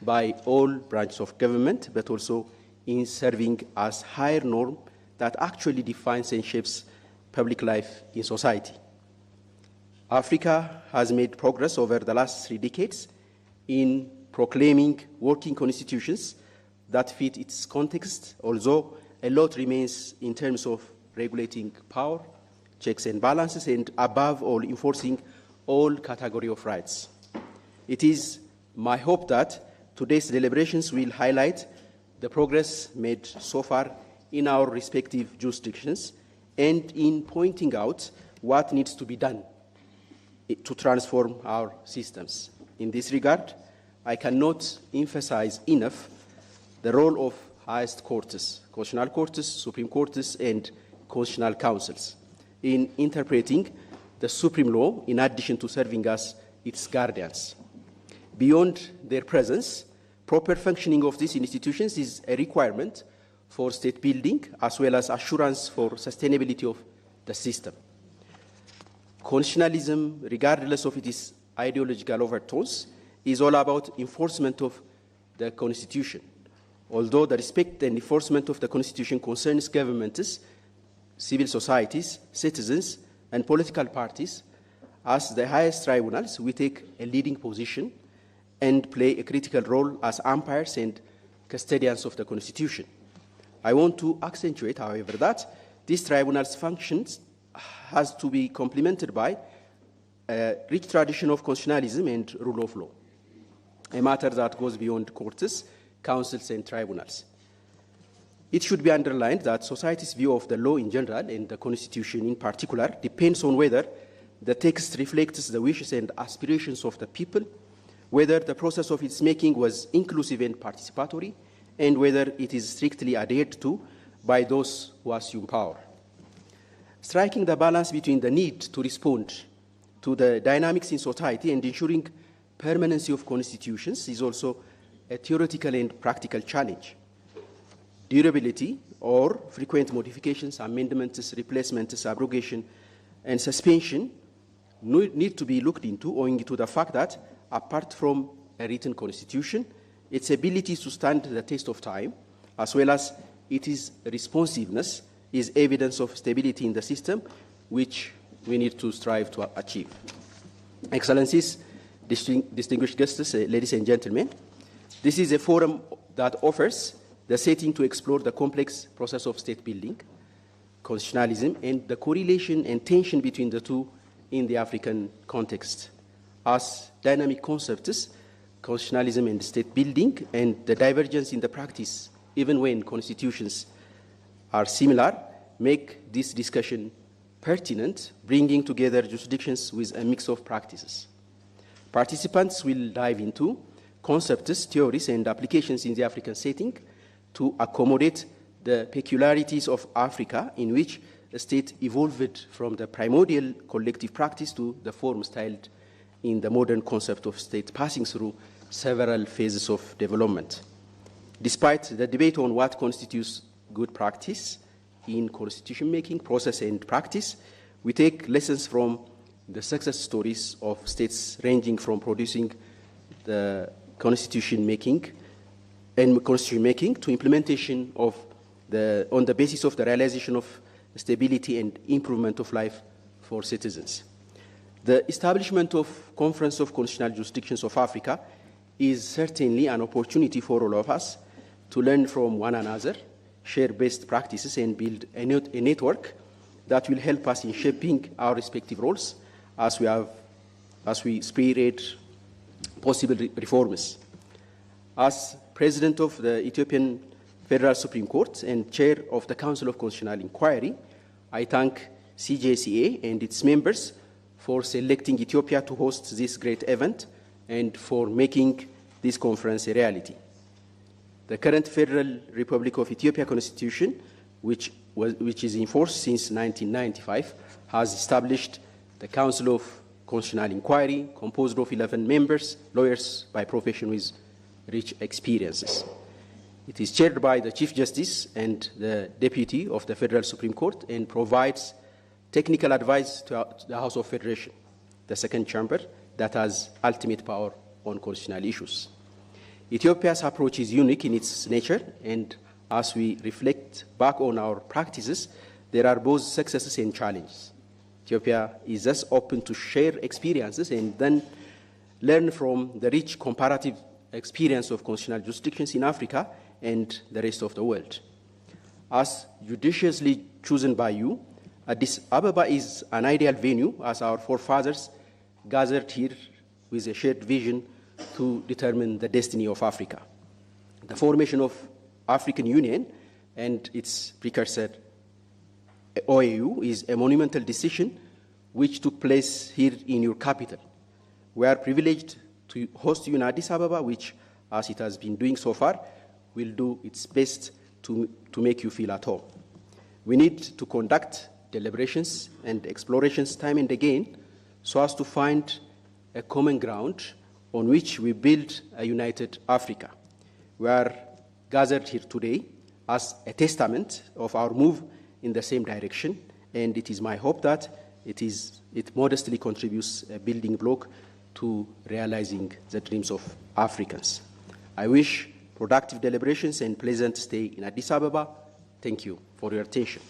by all branches of government, but also in serving as higher norm that actually defines and shapes public life in society. Africa has made progress over the last 3 decades in proclaiming working constitutions that fit its context, although a lot remains in terms of regulating power, checks and balances, and above all, enforcing all categories of rights. It is my hope that today's deliberations will highlight the progress made so far in our respective jurisdictions and in pointing out what needs to be done to transform our systems. In this regard, I cannot emphasize enough the role of highest courts, constitutional courts, supreme courts, and constitutional councils in interpreting the supreme law in addition to serving as its guardians. Beyond their presence, proper functioning of these institutions is a requirement for state building as well as assurance for sustainability of the system. Constitutionalism, regardless of its ideological overtones, is all about enforcement of the Constitution. Although the respect and enforcement of the Constitution concerns governments, civil societies, citizens, and political parties, as the highest tribunals, we take a leading position and play a critical role as umpires and custodians of the Constitution. I want to accentuate, however, that these tribunals' functions has to be complemented by a rich tradition of constitutionalism and rule of law, a matter that goes beyond courts, councils, and tribunals. It should be underlined that society's view of the law in general and the Constitution in particular depends on whether the text reflects the wishes and aspirations of the people, whether the process of its making was inclusive and participatory, and whether it is strictly adhered to by those who assume power. Striking the balance between the need to respond to the dynamics in society and ensuring permanency of constitutions is also a theoretical and practical challenge. Durability or frequent modifications, amendments, replacements, abrogation, and suspension need to be looked into owing to the fact that apart from a written constitution, its ability to stand the test of time, as well as its responsiveness, is evidence of stability in the system, which we need to strive to achieve. Excellencies, distinguished guests, ladies and gentlemen, this is a forum that offers the setting to explore the complex process of state building, constitutionalism, and the correlation and tension between the two in the African context. As dynamic concepts, constitutionalism and state building, and the divergence in the practice, even when constitutions are similar, make this discussion pertinent, bringing together jurisdictions with a mix of practices. Participants will dive into concepts, theories, and applications in the African setting to accommodate the peculiarities of Africa, in which the state evolved from the primordial collective practice to the form styled in the modern concept of state, passing through several phases of development. Despite the debate on what constitutes good practice in constitution-making process and practice, we take lessons from the success stories of states ranging from producing the constitution-making to implementation of on the basis of the realization of stability and improvement of life for citizens. The establishment of Conference of Constitutional Jurisdictions of Africa is certainly an opportunity for all of us to learn from one another, share best practices, and build a network that will help us in shaping our respective roles as we spearhead possible reforms. As President of the Ethiopian Federal Supreme Court and Chair of the Council of Constitutional Inquiry, I thank CJCA and its members for selecting Ethiopia to host this great event and for making this conference a reality. The current Federal Republic of Ethiopia Constitution, which is in force since 1995, has established the Council of Constitutional Inquiry, composed of 11 members, lawyers by profession with rich experiences. It is chaired by the Chief Justice and the Deputy of the Federal Supreme Court and provides technical advice to the House of Federation, the second chamber that has ultimate power on constitutional issues. Ethiopia's approach is unique in its nature, and as we reflect back on our practices, there are both successes and challenges. Ethiopia is thus open to share experiences and then learn from the rich comparative experience of constitutional jurisdictions in Africa and the rest of the world. As judiciously chosen by you, Addis Ababa is an ideal venue as our forefathers gathered here with a shared vision to determine the destiny of Africa. The formation of African Union and its precursor OAU is a monumental decision which took place here in your capital. We are privileged to host you in Addis Ababa, which, as it has been doing so far, will do its best to make you feel at home. We need to conduct deliberations and explorations time and again so as to find a common ground on which we build a united Africa. We are gathered here today as a testament of our move in the same direction, and it is my hope that it modestly contributes a building block to realizing the dreams of Africans. I wish productive deliberations and pleasant stay in Addis Ababa. Thank you for your attention.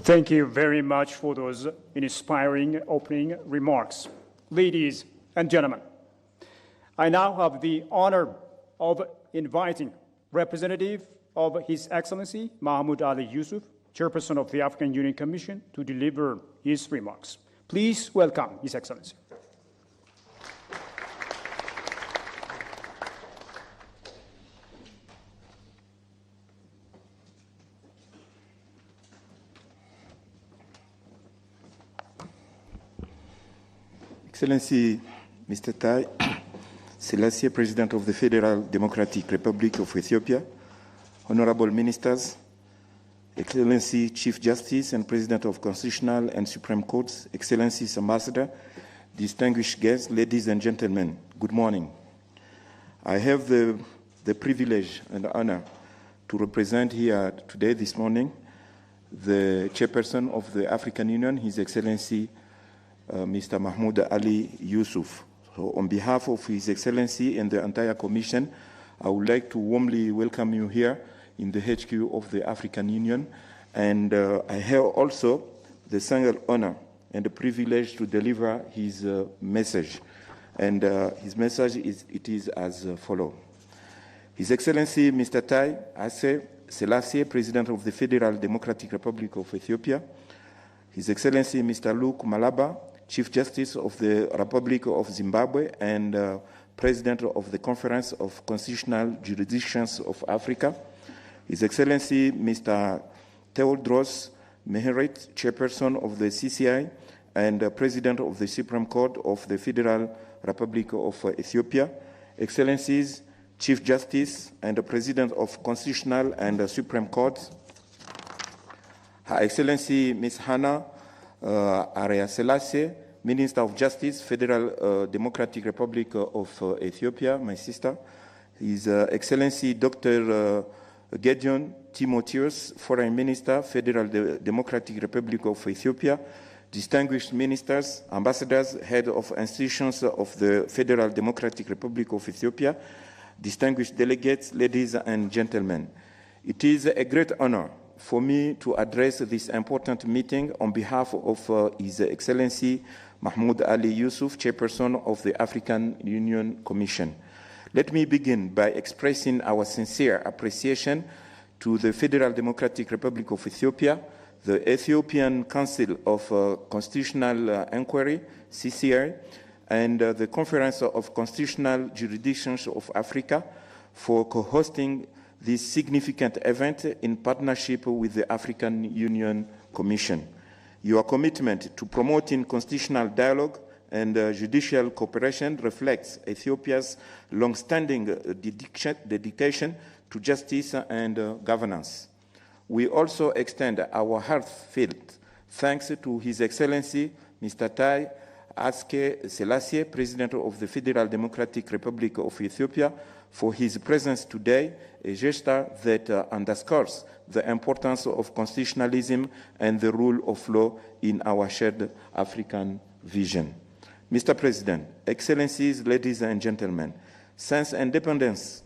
Thank you very much for those inspiring opening remarks. Ladies and gentlemen, I now have the honor of inviting representative of His Excellency Mahmoud Ali Yusuf, Chairperson of the African Union Commission, to deliver his remarks. Please welcome His Excellency. Excellency Mr. Tai Selassie, President of the Federal Democratic Republic of Ethiopia, Honorable Ministers, Excellency Chief Justice and President of Constitutional and Supreme Courts, Excellencies Ambassador, distinguished guests, ladies and gentlemen, good morning. I have the privilege and the honor to represent here today, this morning, the chairperson of the African Union, His Excellency Mr. Mahmoud Ali Yusuf. So on behalf of His Excellency and the entire Commission, I would like to warmly welcome you here in the HQ of the African Union. And I have also the single honor and the privilege to deliver his message. And his message is as follows. His Excellency Mr. Tai Haile Selassie, President of the Federal Democratic Republic of Ethiopia, His Excellency Mr. Luke Malaba, Chief Justice of the Republic of Zimbabwe and President of the Conference of Constitutional Jurisdictions of Africa, His Excellency Mr. Theodros Meheret, Chairperson of the CCI and President of the Supreme Court of the Federal Republic of Ethiopia, Excellencies, Chief Justice and the President of Constitutional and Supreme Courts, Her Excellency Ms. Hannah Arya Selassie, Minister of Justice, Federal Democratic Republic of Ethiopia, my sister, His Excellency Dr. Gideon Timotheus, Foreign Minister, Federal Democratic Republic of Ethiopia, distinguished ministers, ambassadors, head of institutions of the Federal Democratic Republic of Ethiopia, distinguished delegates, ladies and gentlemen. It is a great honor for me to address this important meeting on behalf of His Excellency Mahmoud Ali Yusuf, Chairperson of the African Union Commission. Let me begin by expressing our sincere appreciation to the Federal Democratic Republic of Ethiopia, the Ethiopian Council of Constitutional Inquiry, CCI, and the Conference of Constitutional Jurisdictions of Africa for co-hosting this significant event in partnership with the African Union Commission. Your commitment to promoting constitutional dialogue and judicial cooperation reflects Ethiopia's long-standing dedication to justice and governance. We also extend our heartfelt thanks to His Excellency Mr. Tai Haile Selassie, President of the Federal Democratic Republic of Ethiopia, for his presence today, a gesture that underscores the importance of constitutionalism and the rule of law in our shared African vision. Mr. President, Excellencies, ladies and gentlemen, since independence,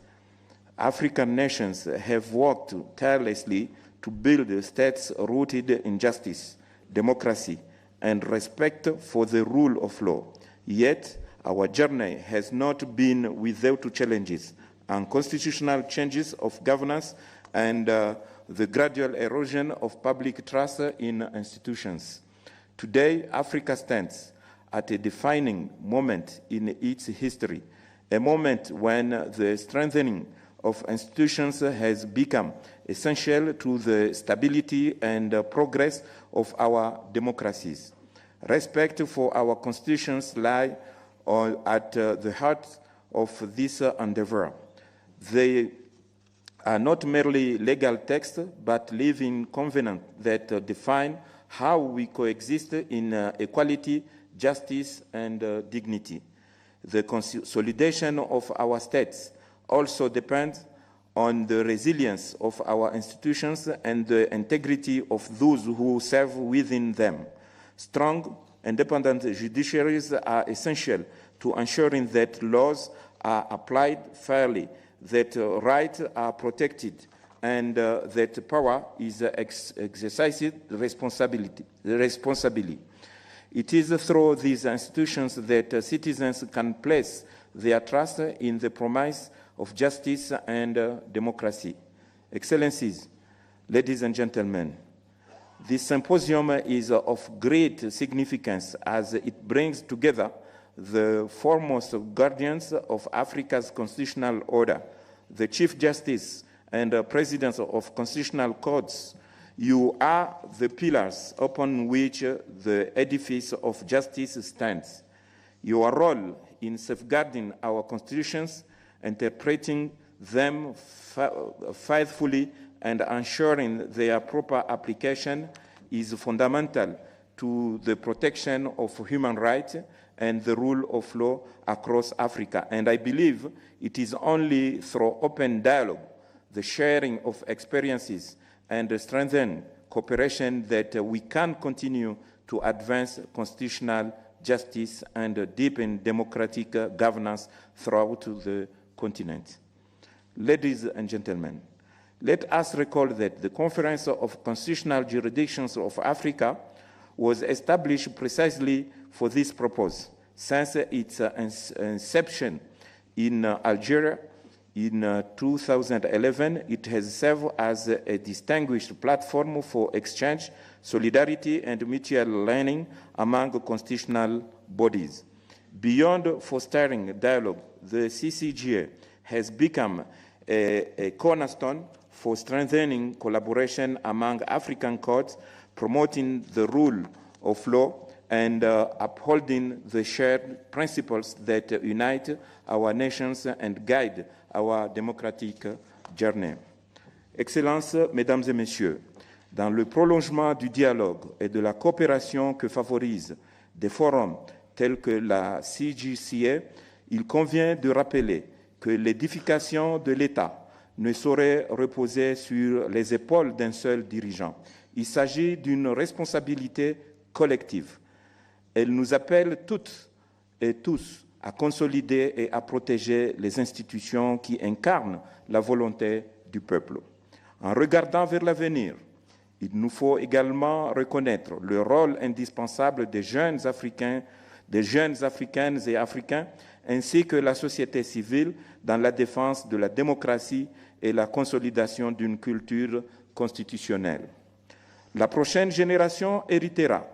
African nations have worked tirelessly to build states rooted in justice, democracy, and respect for the rule of law. Yet, our journey has not been without challenges, unconstitutional changes of governance, and the gradual erosion of public trust in institutions. Today, Africa stands at a defining moment in its history, a moment when the strengthening of institutions has become essential to the stability and progress of our democracies. Respect for our constitutions lies at the heart of this endeavor. They are not merely legal texts, but living covenants that define how we coexist in equality, justice, and dignity. The consolidation of our states also depends on the resilience of our institutions and the integrity of those who serve within them. Strong, independent judiciaries are essential to ensuring that laws are applied fairly, that rights are protected, and that power is exercised responsibly. It is through these institutions that citizens can place their trust in the promise of justice and democracy. Excellencies, ladies and gentlemen, this symposium is of great significance as it brings together the foremost guardians of Africa's constitutional order, the Chief Justice and Presidents of constitutional courts. You are the pillars upon which the edifice of justice stands. Your role in safeguarding our constitutions, interpreting them faithfully, and ensuring their proper application is fundamental to the protection of human rights and the rule of law across Africa. And I believe it is only through open dialogue, the sharing of experiences, and the strengthened cooperation that we can continue to advance constitutional justice and deepen democratic governance throughout the continent. Ladies and gentlemen, let us recall that the Conference of Constitutional Jurisdictions of Africa was established precisely for this purpose. Since its inception in Algeria in 2011, it has served as a distinguished platform for exchange, solidarity, and mutual learning among constitutional bodies. Beyond fostering dialogue, the CCGA has become a cornerstone for strengthening collaboration among African courts, promoting the rule of law, and upholding the shared principles that unite our nations and guide our democratic journey. Excellences, Mesdames et Messieurs, dans le prolongement du dialogue et de la coopération que favorisent des forums tels que la CGCA, il convient de rappeler que l'édification de l'État ne saurait reposer sur les épaules d'un seul dirigeant. Il s'agit d'une responsabilité collective. Elle nous appelle toutes et tous à consolider et à protéger les institutions qui incarnent la volonté du peuple. En regardant vers l'avenir, il nous faut également reconnaître le rôle indispensable des jeunes Africains, des jeunes Africaines et Africains, ainsi que la société civile dans la défense de la démocratie et la consolidation d'une culture constitutionnelle. La prochaine génération héritera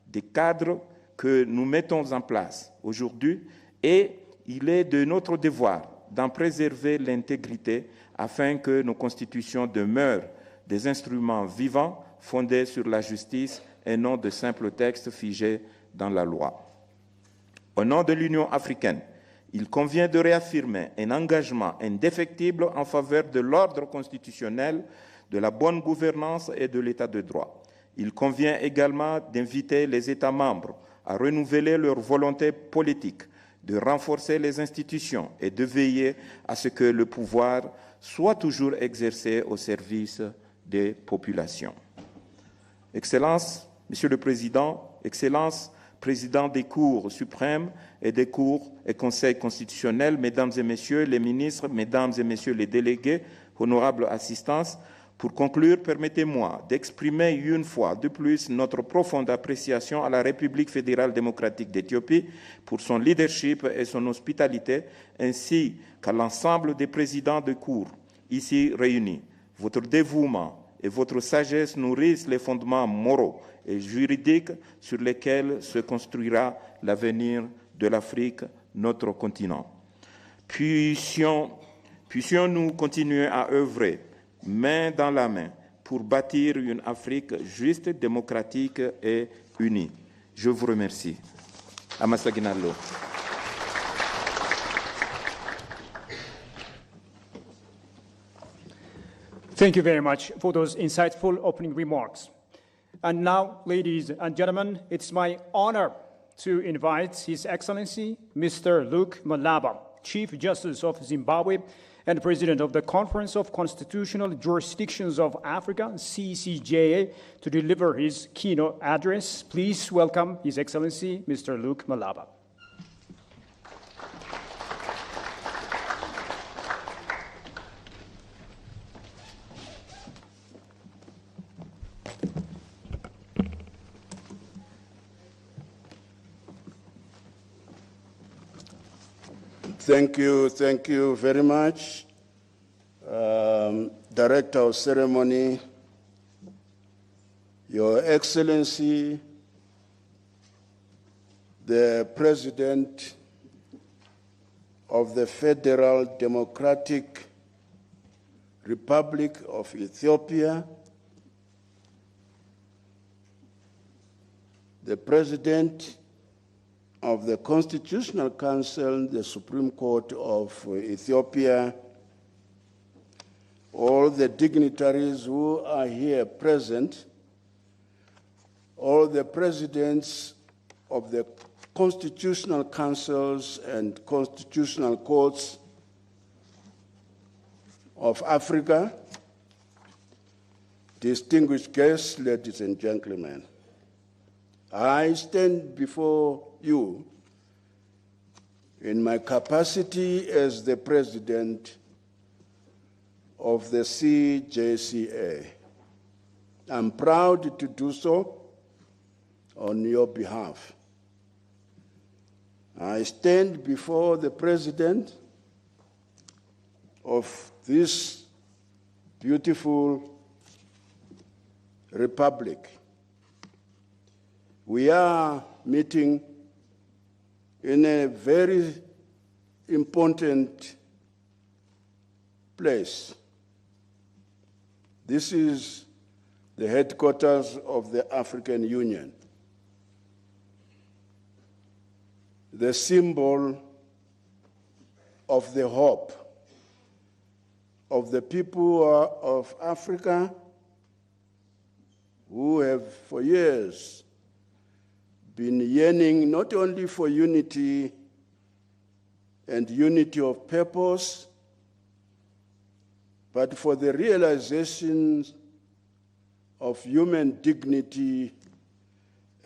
des cadres que nous mettons en place aujourd'hui et il est de notre devoir d'en préserver l'intégrité afin que nos constitutions demeurent des instruments vivants fondés sur la justice et non de simples textes figés dans la loi. Au nom de l'Union africaine, il convient de réaffirmer un engagement indéfectible en faveur de l'ordre constitutionnel, de la bonne gouvernance et de l'état de droit. Il convient également d'inviter les États membres à renouveler leur volonté politique, de renforcer les institutions et de veiller à ce que le pouvoir soit toujours exercé au service des populations. Excellences, Monsieur le Président, Excellences, Président des cours suprêmes et des cours et conseils constitutionnels, Mesdames et Messieurs les ministres, Mesdames et Messieurs les délégués, honorables assistances, pour conclure, permettez-moi d'exprimer une fois de plus notre profonde appréciation à la République fédérale démocratique d'Éthiopie pour son leadership et son hospitalité, ainsi qu'à l'ensemble des présidents de cours ici réunis. Votre dévouement et votre sagesse nourrissent les fondements moraux et juridiques sur lesquels se construira l'avenir de l'Afrique, notre continent. Puissions-nous continuer à œuvrer main dans la main pour bâtir une Afrique juste, démocratique et unie. Je vous remercie. Amasaginalo. Thank you very much for those insightful opening remarks. And now, ladies and gentlemen, it's my honor to invite His Excellency, Mr. Luke Malaba, Chief Justice of Zimbabwe and President of the Conference of Constitutional Jurisdictions of Africa, CCJA, to deliver his keynote address. Please welcome His Excellency, Mr. Luke Malaba. Thank you very much. Director of Ceremony, Your Excellency, the President of the Federal Democratic Republic of Ethiopia, the President of the Constitutional Council, the Supreme Court of Ethiopia, all the dignitaries who are here present, all the presidents of the constitutional councils and constitutional courts of Africa, distinguished guests, ladies and gentlemen, I stand before you in my capacity as the President of the CJCA. I'm proud to do so on your behalf. I stand before the President of this beautiful republic. We are meeting in a very important place. This is the headquarters of the African Union, the symbol of the hope of the people of Africa who have for years been yearning not only for unity and unity of purpose, but for the realization of human dignity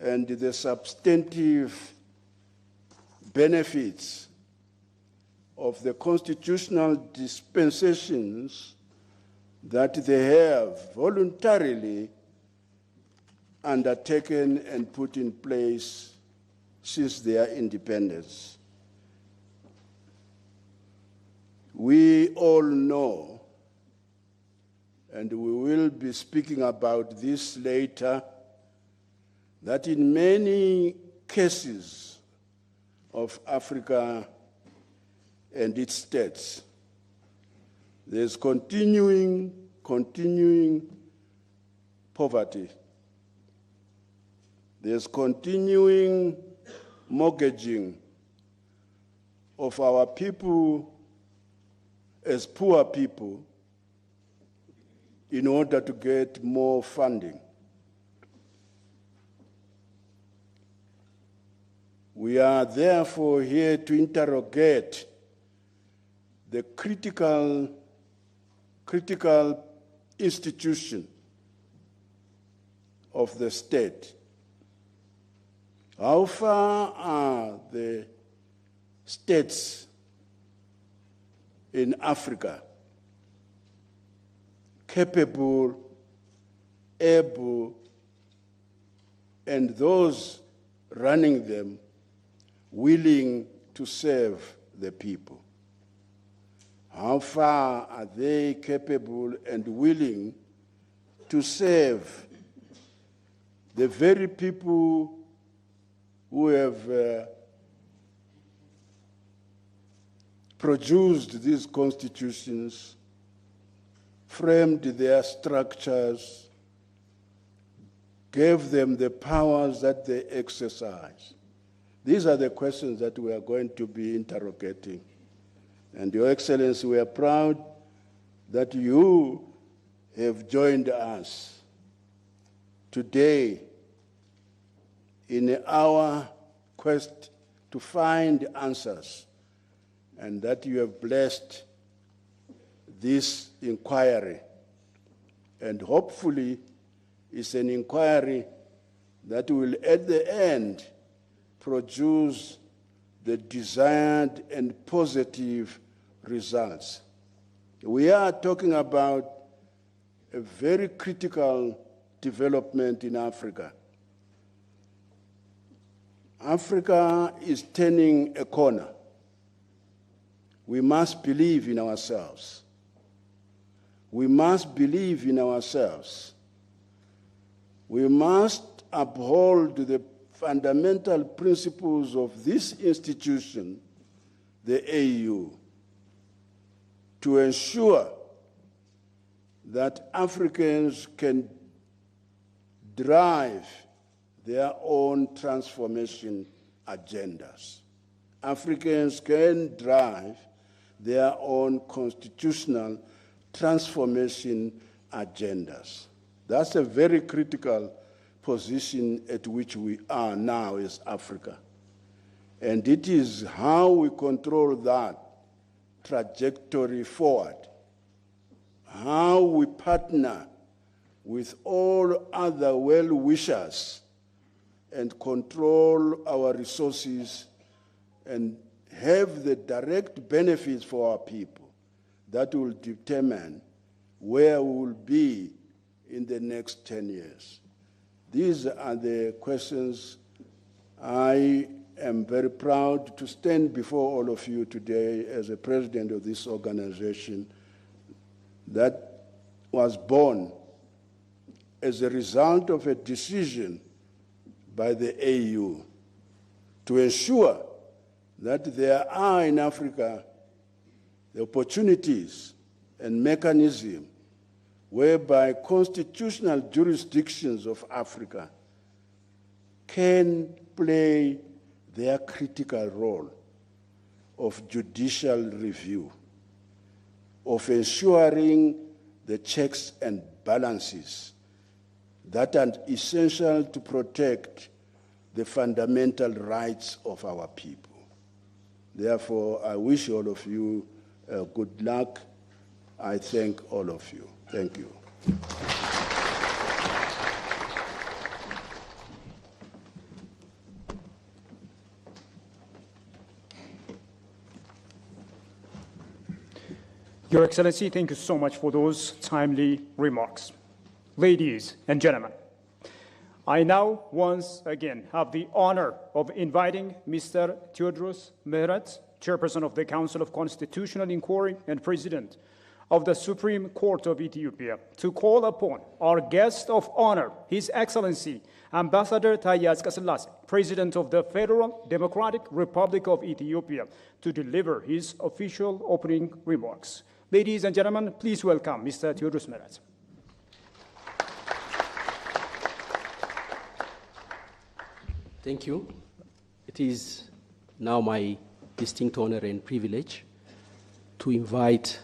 and the substantive benefits of the constitutional dispensations that they have voluntarily undertaken and put in place since their independence. We all know, and we will be speaking about this later, that in many cases of Africa and its states, there's continuing poverty. There's continuing mortgaging of our people as poor people in order to get more funding. We are therefore here to interrogate the critical institution of the state. How far are the states in Africa capable, able, and those running them willing to serve the people? How far are they capable and willing to serve the very people who have produced these constitutions, framed their structures, gave them the powers that they exercise? These are the questions that we are going to be interrogating. And Your Excellency, we are proud that you have joined us today in our quest to find answers, and that you have blessed this inquiry. And hopefully, it's an inquiry that will, at the end, produce the desired and positive results. We are talking about a very critical development in Africa. Africa is turning a corner. We must believe in ourselves. We must believe in ourselves. We must uphold the fundamental principles of this institution, the AU, to ensure that Africans can drive their own transformation agendas. Africans can drive their own constitutional transformation agendas. That's a very critical position at which we are now as Africa. And it is how we control that trajectory forward, how we partner with all other well-wishers and control our resources and have the direct benefits for our people that will determine where we will be in the next 10 years. These are the questions. I am very proud to stand before all of you today as a president of this organization that was born as a result of a decision by the AU to ensure that there are in Africa the opportunities and mechanisms whereby constitutional jurisdictions of Africa can play their critical role of judicial review, of ensuring the checks and balances that are essential to protect the fundamental rights of our people. Therefore, I wish all of you good luck. I thank all of you. Thank you. Your Excellency, thank you so much for those timely remarks. Ladies and gentlemen, I now once again have the honor of inviting Mr. Theodros Mehret, Chairperson of the Council of Constitutional Inquiry and President of the Supreme Court of Ethiopia, to call upon our guest of honor, His Excellency Ambassador Taye Asqaselase, President of the Federal Democratic Republic of Ethiopia, to deliver his official opening remarks. Ladies and gentlemen, please welcome Mr. Theodros Mehret. Thank you. It is now my distinct honor and privilege to invite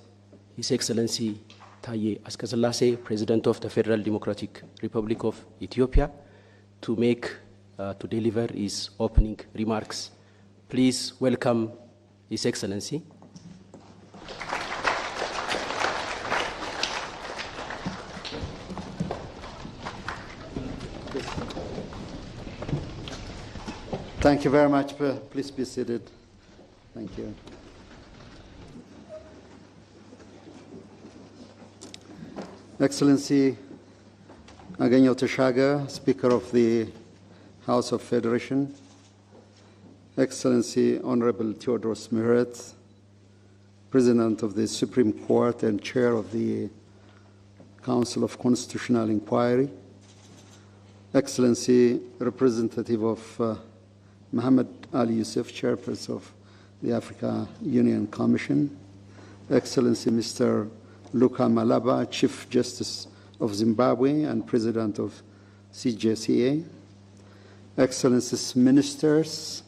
His Excellency Taye Asqaselase, President of the Federal Democratic Republic of Ethiopia, to deliver his opening remarks. Please welcome His Excellency. Thank you very much. Please be seated. Thank you. Excellency Agenyo Teshaga, Speaker of the House of Federation, Excellency Honorable Theodros Mehret, President of the Supreme Court and Chair of the Council of Constitutional Inquiry, Excellency Representative of Mohammed Ali Yusuf, Chairperson of the Africa Union Commission, Excellency Mr. Luka Malaba, Chief Justice of Zimbabwe and President of CJCA, Excellencies Ministers,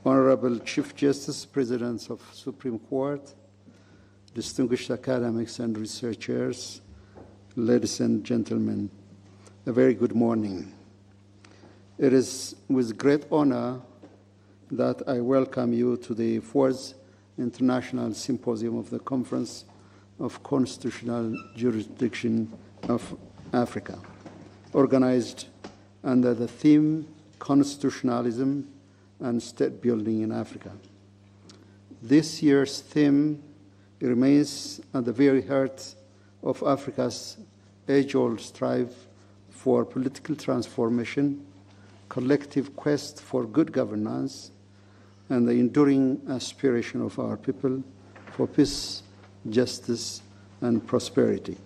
Honorable Chief Justice, Presidents of Supreme Court, distinguished academics and researchers, ladies and gentlemen, a very good morning. It is with great honor that I welcome you to the 4th International Symposium of the Conference of Constitutional Jurisdiction of Africa, organized under the theme Constitutionalism and State Building in Africa. This year's theme remains at the very heart of Africa's age-old strive for political transformation, collective quest for good governance, and the enduring aspiration of our people for peace, justice, and prosperity.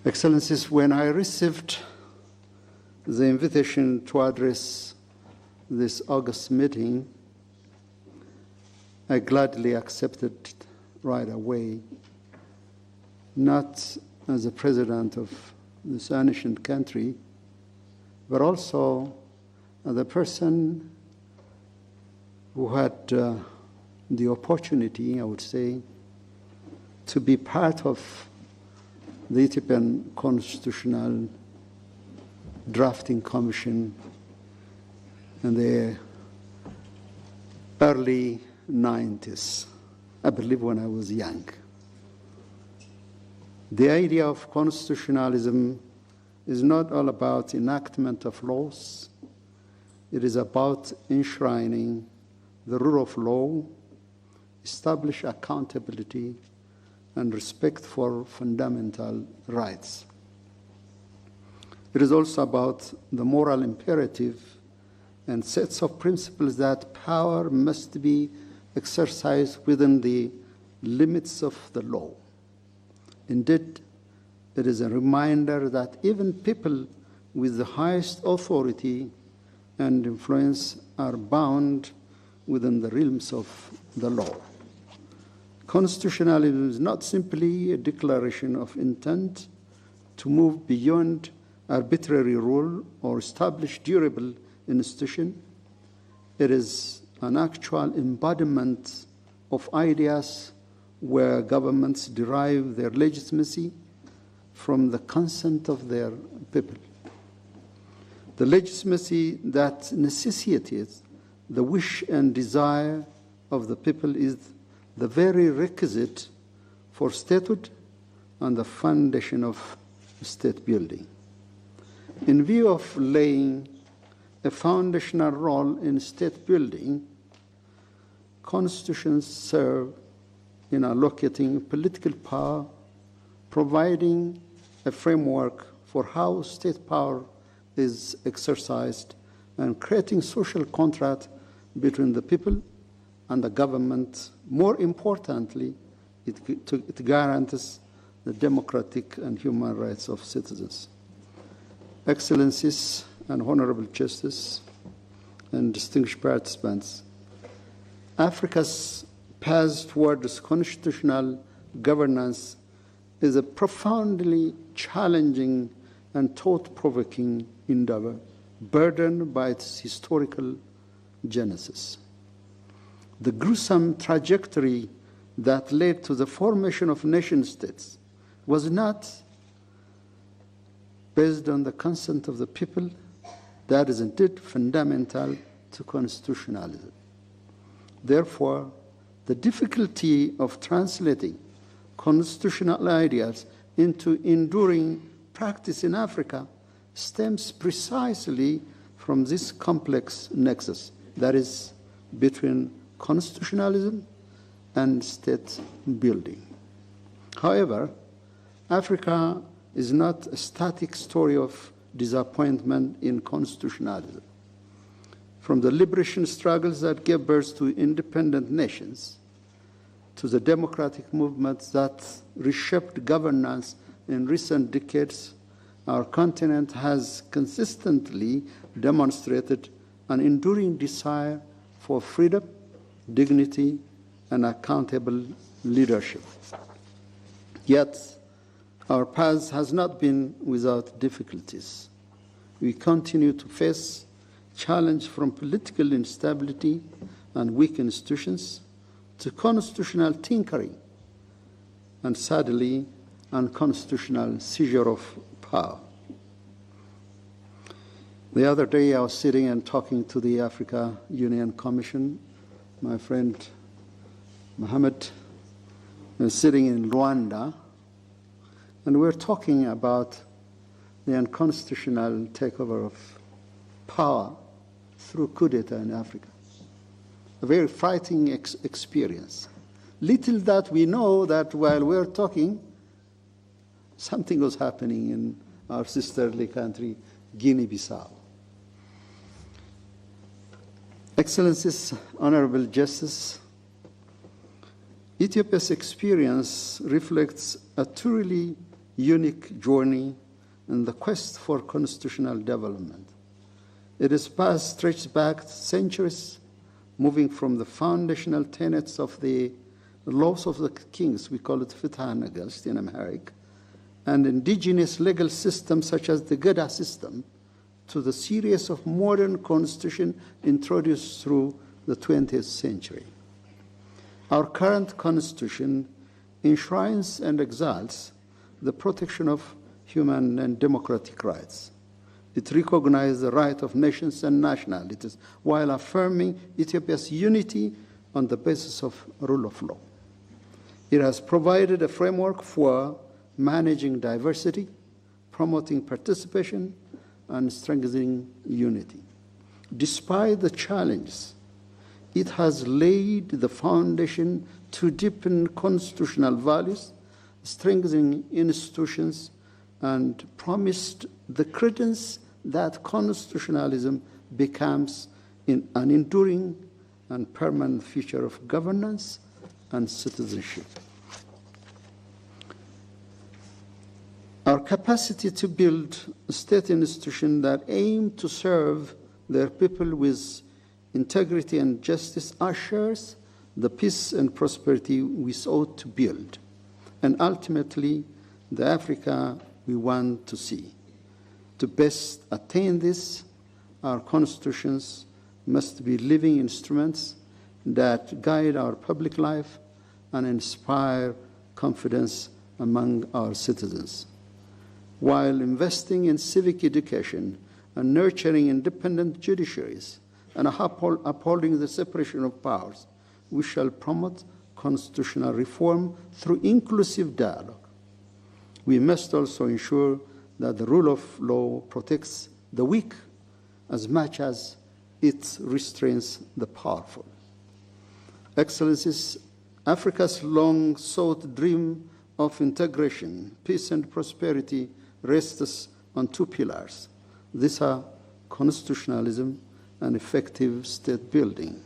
Excellencies, when I received the invitation to address this August meeting, I gladly accepted right away, not as a president of this ancient country, but also the person who had the opportunity, I would say, to be part of the Ethiopian Constitutional Drafting Commission in the early 90s, I believe when I was young. The idea of constitutionalism is not all about enactment of laws. It is about enshrining the rule of law, establish accountability, and respect for fundamental rights. It is also about the moral imperative and sets of principles that power must be exercised within the limits of the law. Indeed, it is a reminder that even people with the highest authority and influence are bound within the realms of the law. Constitutionalism is not simply a declaration of intent to move beyond arbitrary rule or establish durable institution. It is an actual embodiment of ideas where governments derive their legitimacy from the consent of their people. The legitimacy that necessitates the wish and desire of the people is the very requisite for statehood and the foundation of state building. In view of laying a foundational role in state building, constitutions serve in allocating political power, providing a framework for how state power is exercised, and creating social contract between the people and the government. More importantly, it guarantees the democratic and human rights of citizens. Excellencies and Honorable Justice and distinguished participants, Africa's path towards constitutional governance is a profoundly challenging and thought-provoking endeavor, burdened by its historical genesis. The gruesome trajectory that led to the formation of nation-states was not based on the consent of the people. That is indeed fundamental to constitutionalism. Therefore, the difficulty of translating constitutional ideas into enduring practice in Africa stems precisely from this complex nexus, that is, between constitutionalism and state building. However, Africa is not a static story of disappointment in constitutionalism. From the liberation struggles that gave birth to independent nations, to the democratic movements that reshaped governance in recent decades, our continent has consistently demonstrated an enduring desire for freedom, dignity, and accountable leadership. Yet, our path has not been without difficulties. We continue to face challenge from political instability and weak institutions to constitutional tinkering and, sadly, unconstitutional seizure of power. The other day I was sitting and talking to the Africa Union Commission. My friend Mohammed was sitting in Rwanda, and we were talking about the unconstitutional takeover of power through coup d'etat in Africa. A very frightening experience. Little that we know that while we're talking, something was happening in our sisterly country, Guinea-Bissau. Excellencies, Honorable Justice, Ethiopia's experience reflects a truly unique journey in the quest for constitutional development. Its path stretches back centuries, moving from the foundational tenets of the laws of the kings, we call it Fitah Nagas in Amharic, and indigenous legal systems such as the Gada system, to the series of modern constitutions introduced through the 20th century. Our current constitution enshrines and exalts the protection of human and democratic rights. It recognizes the right of nations and nationalities while affirming Ethiopia's unity on the basis of rule of law. It has provided a framework for managing diversity, promoting participation, and strengthening unity. Despite the challenges, it has laid the foundation to deepen constitutional values, strengthening institutions, and promised the credence that constitutionalism becomes an enduring and permanent feature of governance and citizenship. Our capacity to build state institutions that aim to serve their people with integrity and justice assures the peace and prosperity we sought to build, and ultimately the Africa we want to see. To best attain this, our constitutions must be living instruments that guide our public life and inspire confidence among our citizens. While investing in civic education and nurturing independent judiciaries and upholding the separation of powers, we shall promote constitutional reform through inclusive dialogue. We must also ensure that the rule of law protects the weak as much as it restrains the powerful. Excellencies, Africa's long-sought dream of integration, peace, and prosperity rests on two pillars. These are constitutionalism and effective state building.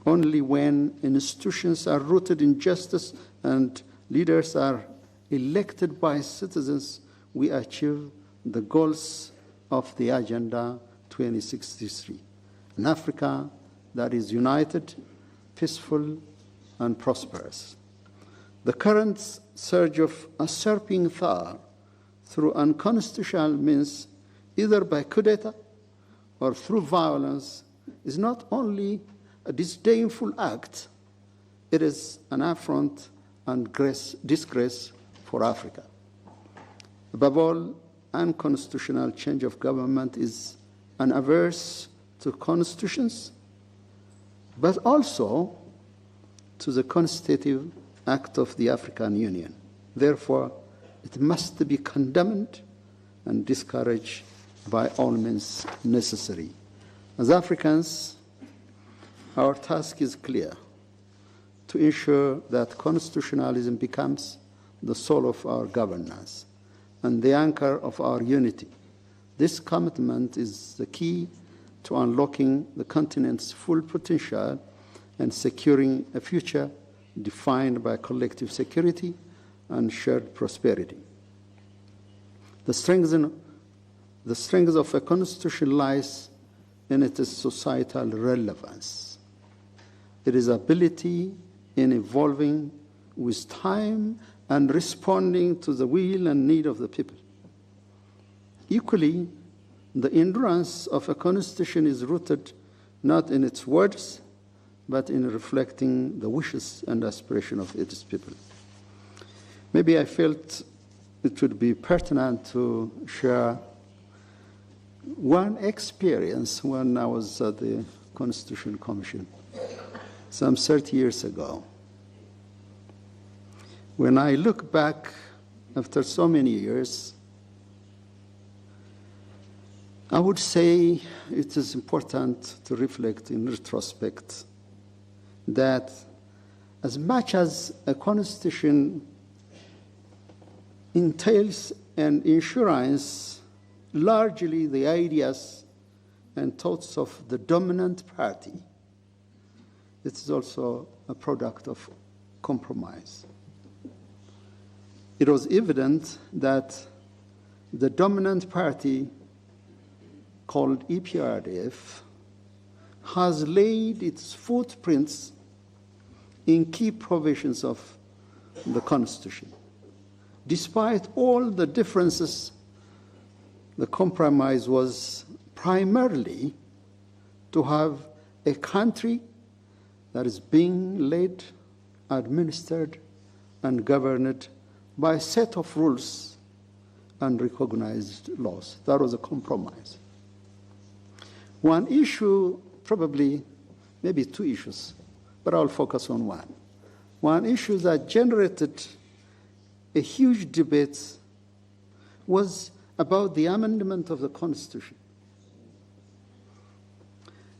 Only when institutions are rooted in justice and leaders are elected by citizens, we achieve the goals of the Agenda 2063, an Africa that is united, peaceful, and prosperous. The current surge of usurping power through unconstitutional means, either by coup d'etat or through violence, is not only a disdainful act, it is an affront and disgrace for Africa. Above all, unconstitutional change of government is unaverse to constitutions, but also to the constitutive act of the African Union. Therefore, it must be condemned and discouraged by all means necessary. As Africans, our task is clear: to ensure that constitutionalism becomes the soul of our governance and the anchor of our unity. This commitment is the key to unlocking the continent's full potential and securing a future defined by collective security and shared prosperity. The strength of a constitution lies in its societal relevance. It is ability in evolving with time and responding to the will and need of the people. Equally, the endurance of a constitution is rooted not in its words, but in reflecting the wishes and aspirations of its people. Maybe I felt it would be pertinent to share one experience when I was at the Constitution Commission some 30 years ago. When I look back after so many years, I would say it is important to reflect in retrospect that as much as a constitution entails an insurance, largely the ideas and thoughts of the dominant party, it is also a product of compromise. It was evident that the dominant party, called EPRDF, has laid its footprints in key provisions of the Constitution. Despite all the differences, the compromise was primarily to have a country that is being led, administered, and governed by a set of rules and recognized laws. That was a compromise. One issue, probably, maybe two issues, but I'll focus on one. One issue that generated a huge debate was about the amendment of the Constitution.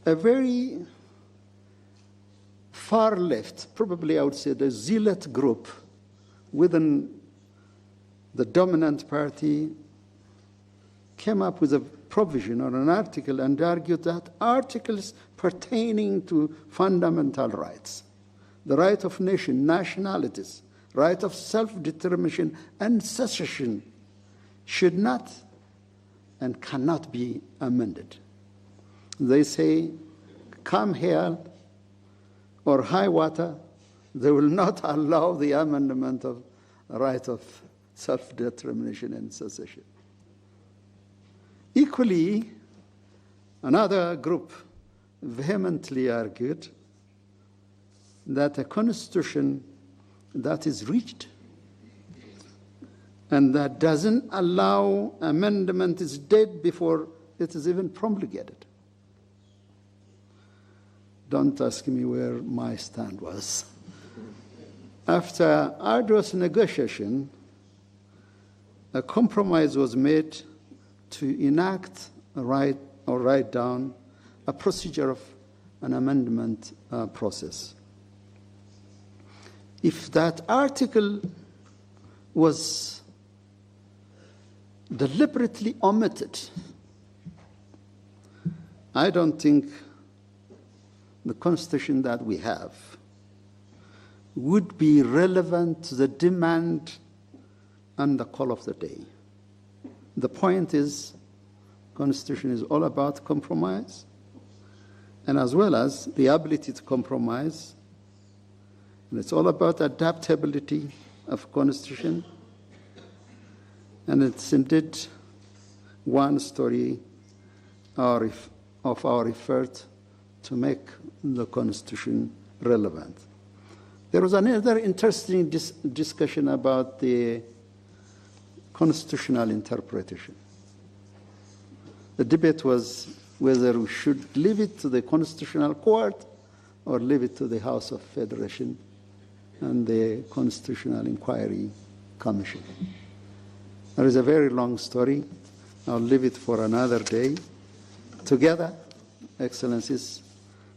A very far left, probably I would say the zealot group within the dominant party came up with a provision or an article and argued that articles pertaining to fundamental rights, the right of nationalities, right of self-determination and secession should not and cannot be amended. They say, come here or high water, they will not allow the amendment of right of self-determination and secession. Equally, another group vehemently argued that a constitution that is reached and that doesn't allow amendment is dead before it is even promulgated. Don't ask me where my stand was. After arduous negotiation, a compromise was made to enact or write down a procedure of an amendment process. If that article was deliberately omitted, I don't think the Constitution that we have would be relevant to the demand and the call of the day. The point is, Constitution is all about compromise, and as well as the ability to compromise, and it's all about adaptability of Constitution, and it's indeed one story of our effort to make the Constitution relevant. There was another interesting discussion about the constitutional interpretation. The debate was whether we should leave it to the Constitutional Court or leave it to the House of Federation and the Constitutional Inquiry Commission. There is a very long story. I'll leave it for another day. Together, Excellencies,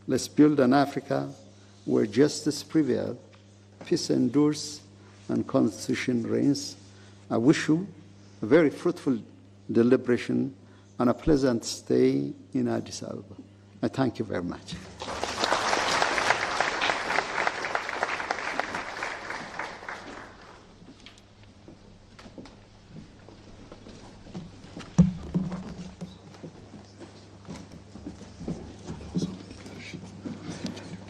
let's build an Africa where justice prevails, peace endures, and Constitution reigns. I wish you a very fruitful deliberation and a pleasant stay in Addis Ababa. I thank you very much.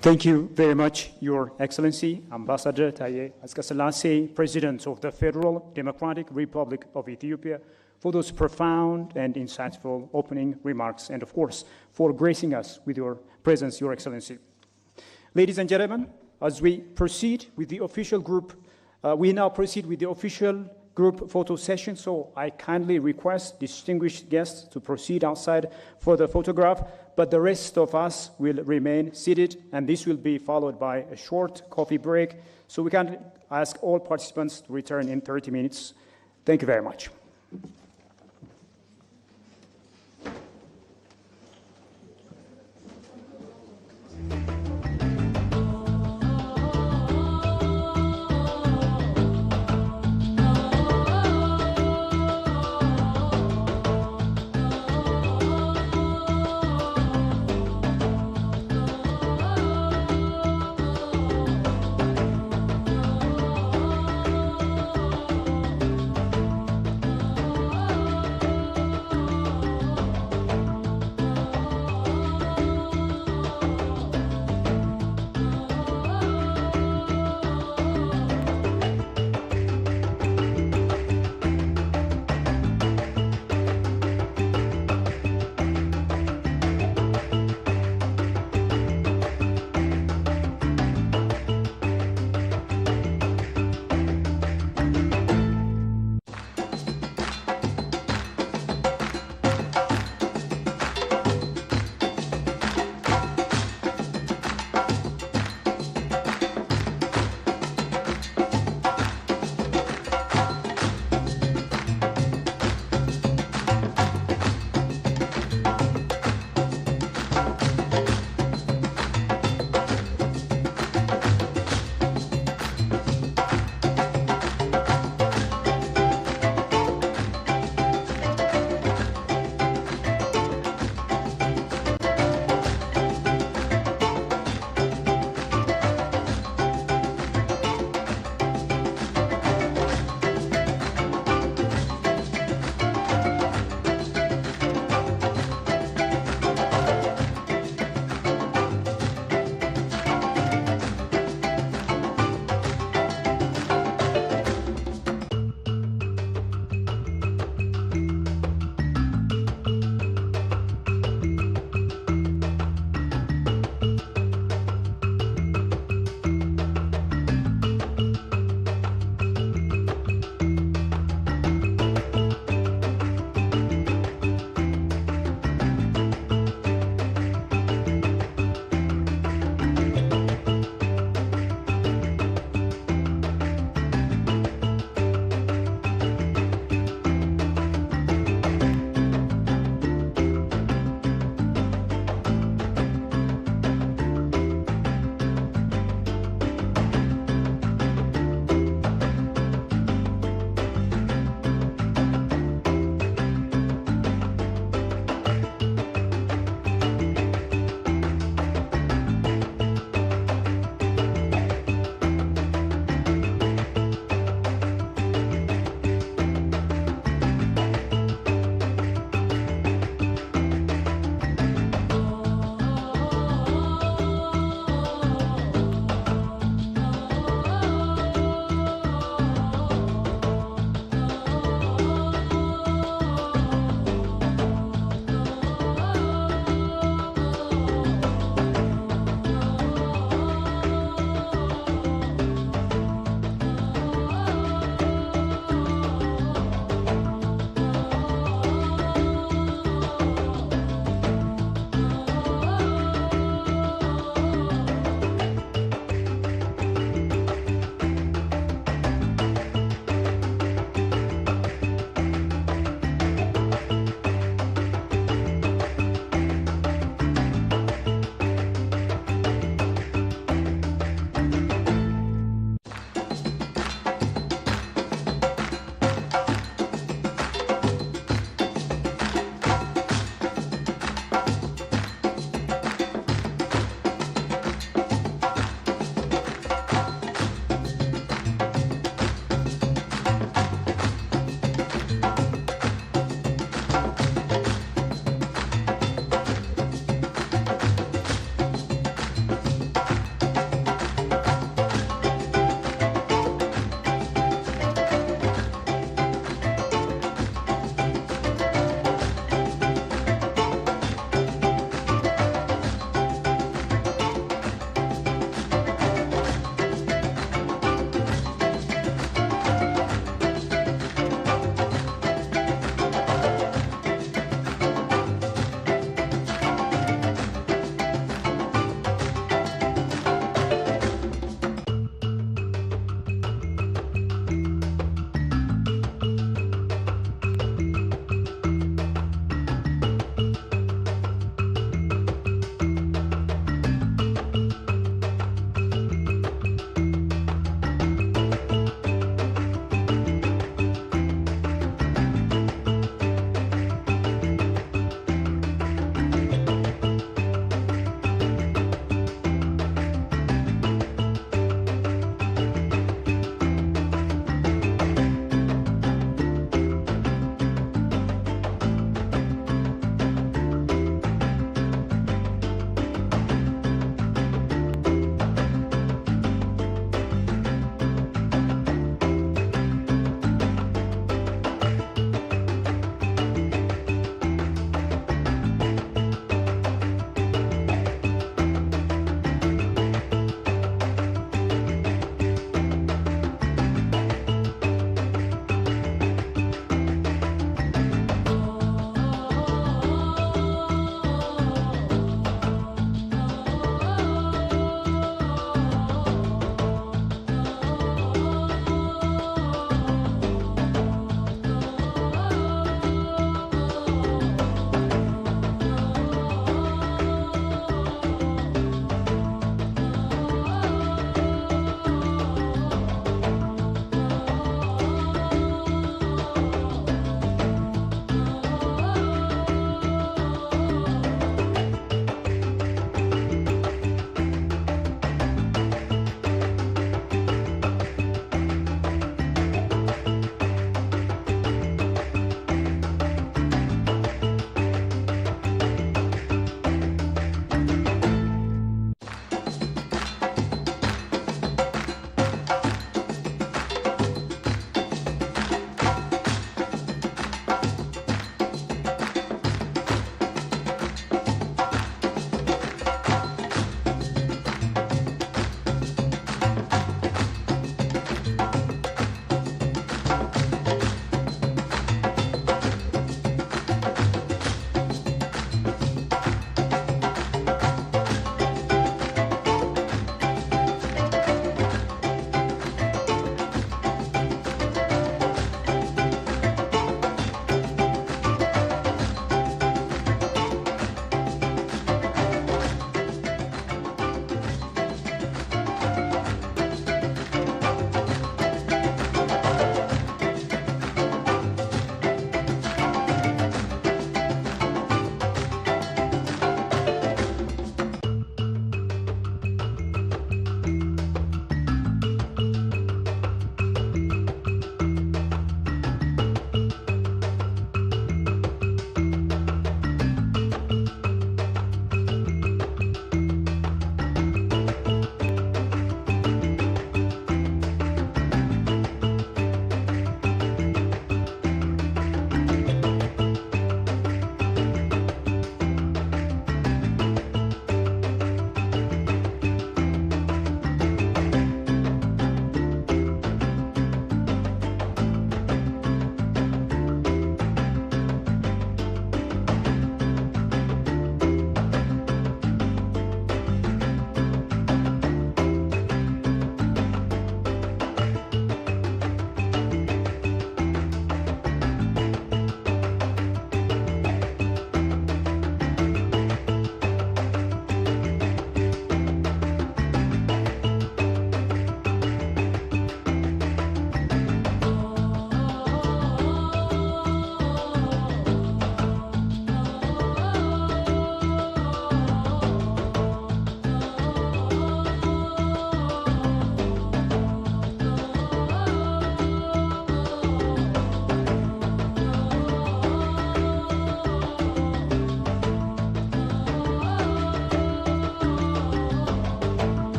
Thank you very much, Your Excellency, Ambassador Taye Asqeselase, President of the Federal Democratic Republic of Ethiopia, for those profound and insightful opening remarks, and of course, for gracing us with your presence, Your Excellency. Ladies and gentlemen, as we proceed with the official group, we now proceed with the official group photo session, so I kindly request distinguished guests to proceed outside for the photograph, but the rest of us will remain seated, and this will be followed by a short coffee break, so we can ask all participants to return in 30 minutes. Thank you very much.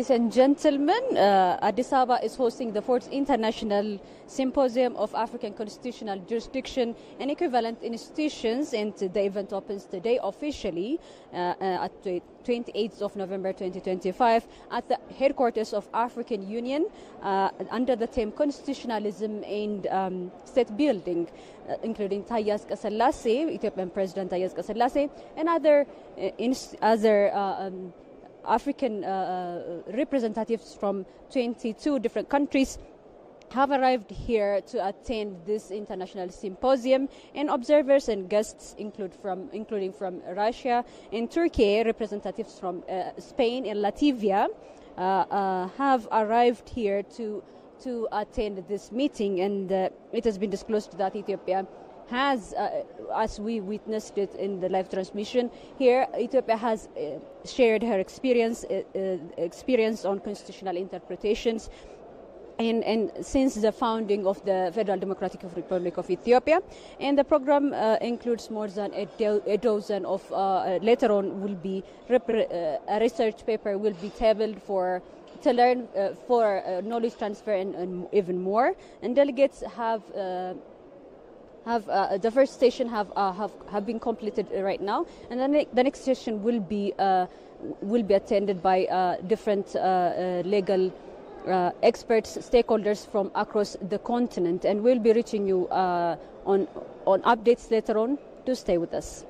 Ladies and gentlemen, Addis Ababa is hosting the 4th International Symposium of African Constitutional Jurisdiction and Equivalent Institutions, and the event opens today officially at the 28th of November 2025 at the headquarters of African Union under the theme Constitutionalism and State Building, including Taye Asqassalaase, Ethiopian President Taye Asqassalaase, and other African representatives from 22 different countries have arrived here to attend this international symposium, and observers and guests including from Russia and Turkey, representatives from Spain and Latvia have arrived here to attend this meeting, and it has been disclosed that Ethiopia has, as we witnessed it in the live transmission here, Ethiopia has shared her experience on constitutional interpretations. And since the founding of the Federal Democratic Republic of Ethiopia, and the program includes more than a dozen of later on will be a research paper will be tabled to learn for knowledge transfer and even more. And delegates have the first station have been completed right now, and the next session will be attended by different legal experts, stakeholders from across the continent, and we'll be reaching you on updates later on. Do stay with us.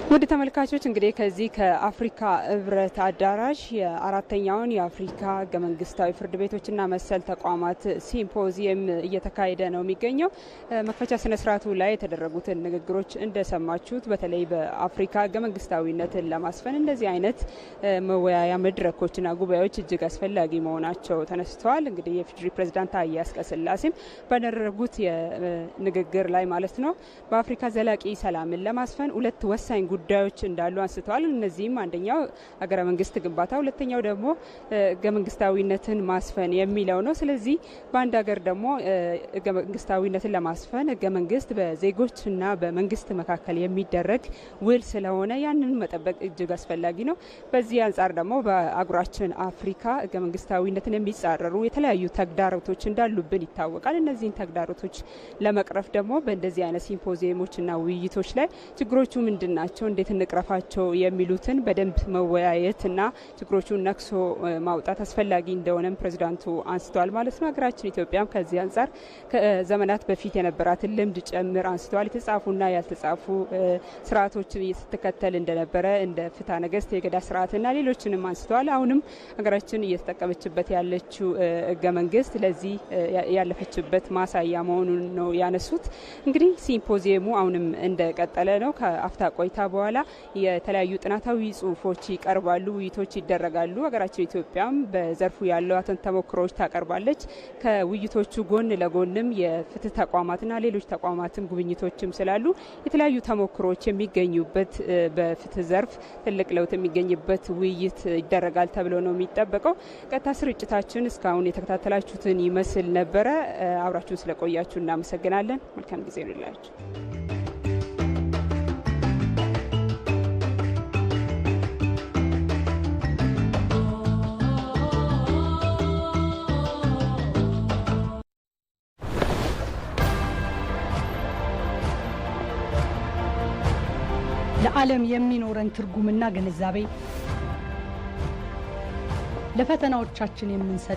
ወደ ተመልካቾች እንግዲህ ከዚህ ከአፍሪካ ህብረት አዳራሽ የአራተኛውን የአፍሪካ ሕገ-መንግሥታዊ ፍርድ ቤቶችና መሰል ተቋማት ሲምፖዚየም እየተካሄደ ነው የሚገኘው። መክፈቻ ስነ ስርዓቱ ላይ የተደረጉትን ንግግሮች እንደሰማችሁት በተለይ በአፍሪካ ሕገ-መንግሥታዊነትን ለማስፈን እንደዚህ አይነት መወያያ መድረኮችና ጉባኤዎች እጅግ አስፈላጊ መሆናቸው ተነስተዋል። እንግዲህ የፌዴራል ፕሬዝዳንት ታዬ አጽቀሥላሴም ባደረጉት ንግግር ላይ ማለት ነው በአፍሪካ ዘላቂ ሰላምን ለማስፈን ሁለት ወሳኝ ጉዳዮች እንዳሉ አንስተዋል። እነዚህም አንደኛው ሀገረ መንግስት ግንባታ፣ ሁለተኛው ደግሞ ህገ መንግስታዊነትን ማስፈን የሚለው ነው። ስለዚህ በአንድ ሀገር ደግሞ ህገ መንግስታዊነትን ለማስፈን ህገ መንግስት በዜጎችና በመንግስት መካከል የሚደረግ ውል ስለሆነ ያንን መጠበቅ እጅግ አስፈላጊ ነው። በዚህ አንጻር ደግሞ በአህጉራችን አፍሪካ ህገ መንግስታዊነትን የሚጻረሩ የተለያዩ ተግዳሮቶች እንዳሉብን ይታወቃል። እነዚህን ተግዳሮቶች ለመቅረፍ ደግሞ በእንደዚህ አይነት ሲምፖዚየሞችና ውይይቶች ላይ ችግሮቹ ምንድን ናቸው፣ እንዴት እንቅረፋቸው የሚሉትን በደንብ መወያየትና ችግሮቹን ነክሶ ማውጣት አስፈላጊ እንደሆነም ፕሬዚዳንቱ አንስተዋል ማለት ነው። ሀገራችን ኢትዮጵያም ከዚህ አንጻር ከዘመናት በፊት የነበራትን ልምድ ጨምር አንስተዋል። የተጻፉና ያልተጻፉ ስርዓቶችን ስትከተል እንደነበረ እንደ ፍትሐ ነገስት፣ የገዳ ስርዓትና ሌሎችንም አንስተዋል። አሁንም ሀገራችን እየተጠቀመችበት ያለችው ህገ መንግስት ለዚህ ያለፈችበት ማሳያ መሆኑን ነው ያነሱት። እንግዲህ ሲምፖዚየሙ አሁንም እንደቀጠለ ነው። ከአፍታ ቆይታ በኋላ የተለያዩ ጥናታዊ ጽሁፎች ይቀርባሉ፣ ውይይቶች ይደረጋሉ። ሀገራችን ኢትዮጵያም በዘርፉ ያሏትን ተሞክሮዎች ታቀርባለች። ከውይይቶቹ ጎን ለጎንም የፍትህ ተቋማትና ሌሎች ተቋማትም ጉብኝቶችም ስላሉ የተለያዩ ተሞክሮዎች የሚገኙበት በፍትህ ዘርፍ ትልቅ ለውጥ የሚገኝበት ውይይት ይደረጋል ተብሎ ነው የሚጠበቀው። ቀጥታ ስርጭታችን እስካሁን የተከታተላችሁትን ይመስል ነበረ። አብራችሁን ስለቆያችሁ እናመሰግናለን። መልካም ጊዜ ይሁንላችሁ። ለዓለም የሚኖረን ትርጉምና ግንዛቤ ለፈተናዎቻችን የምንሰጠው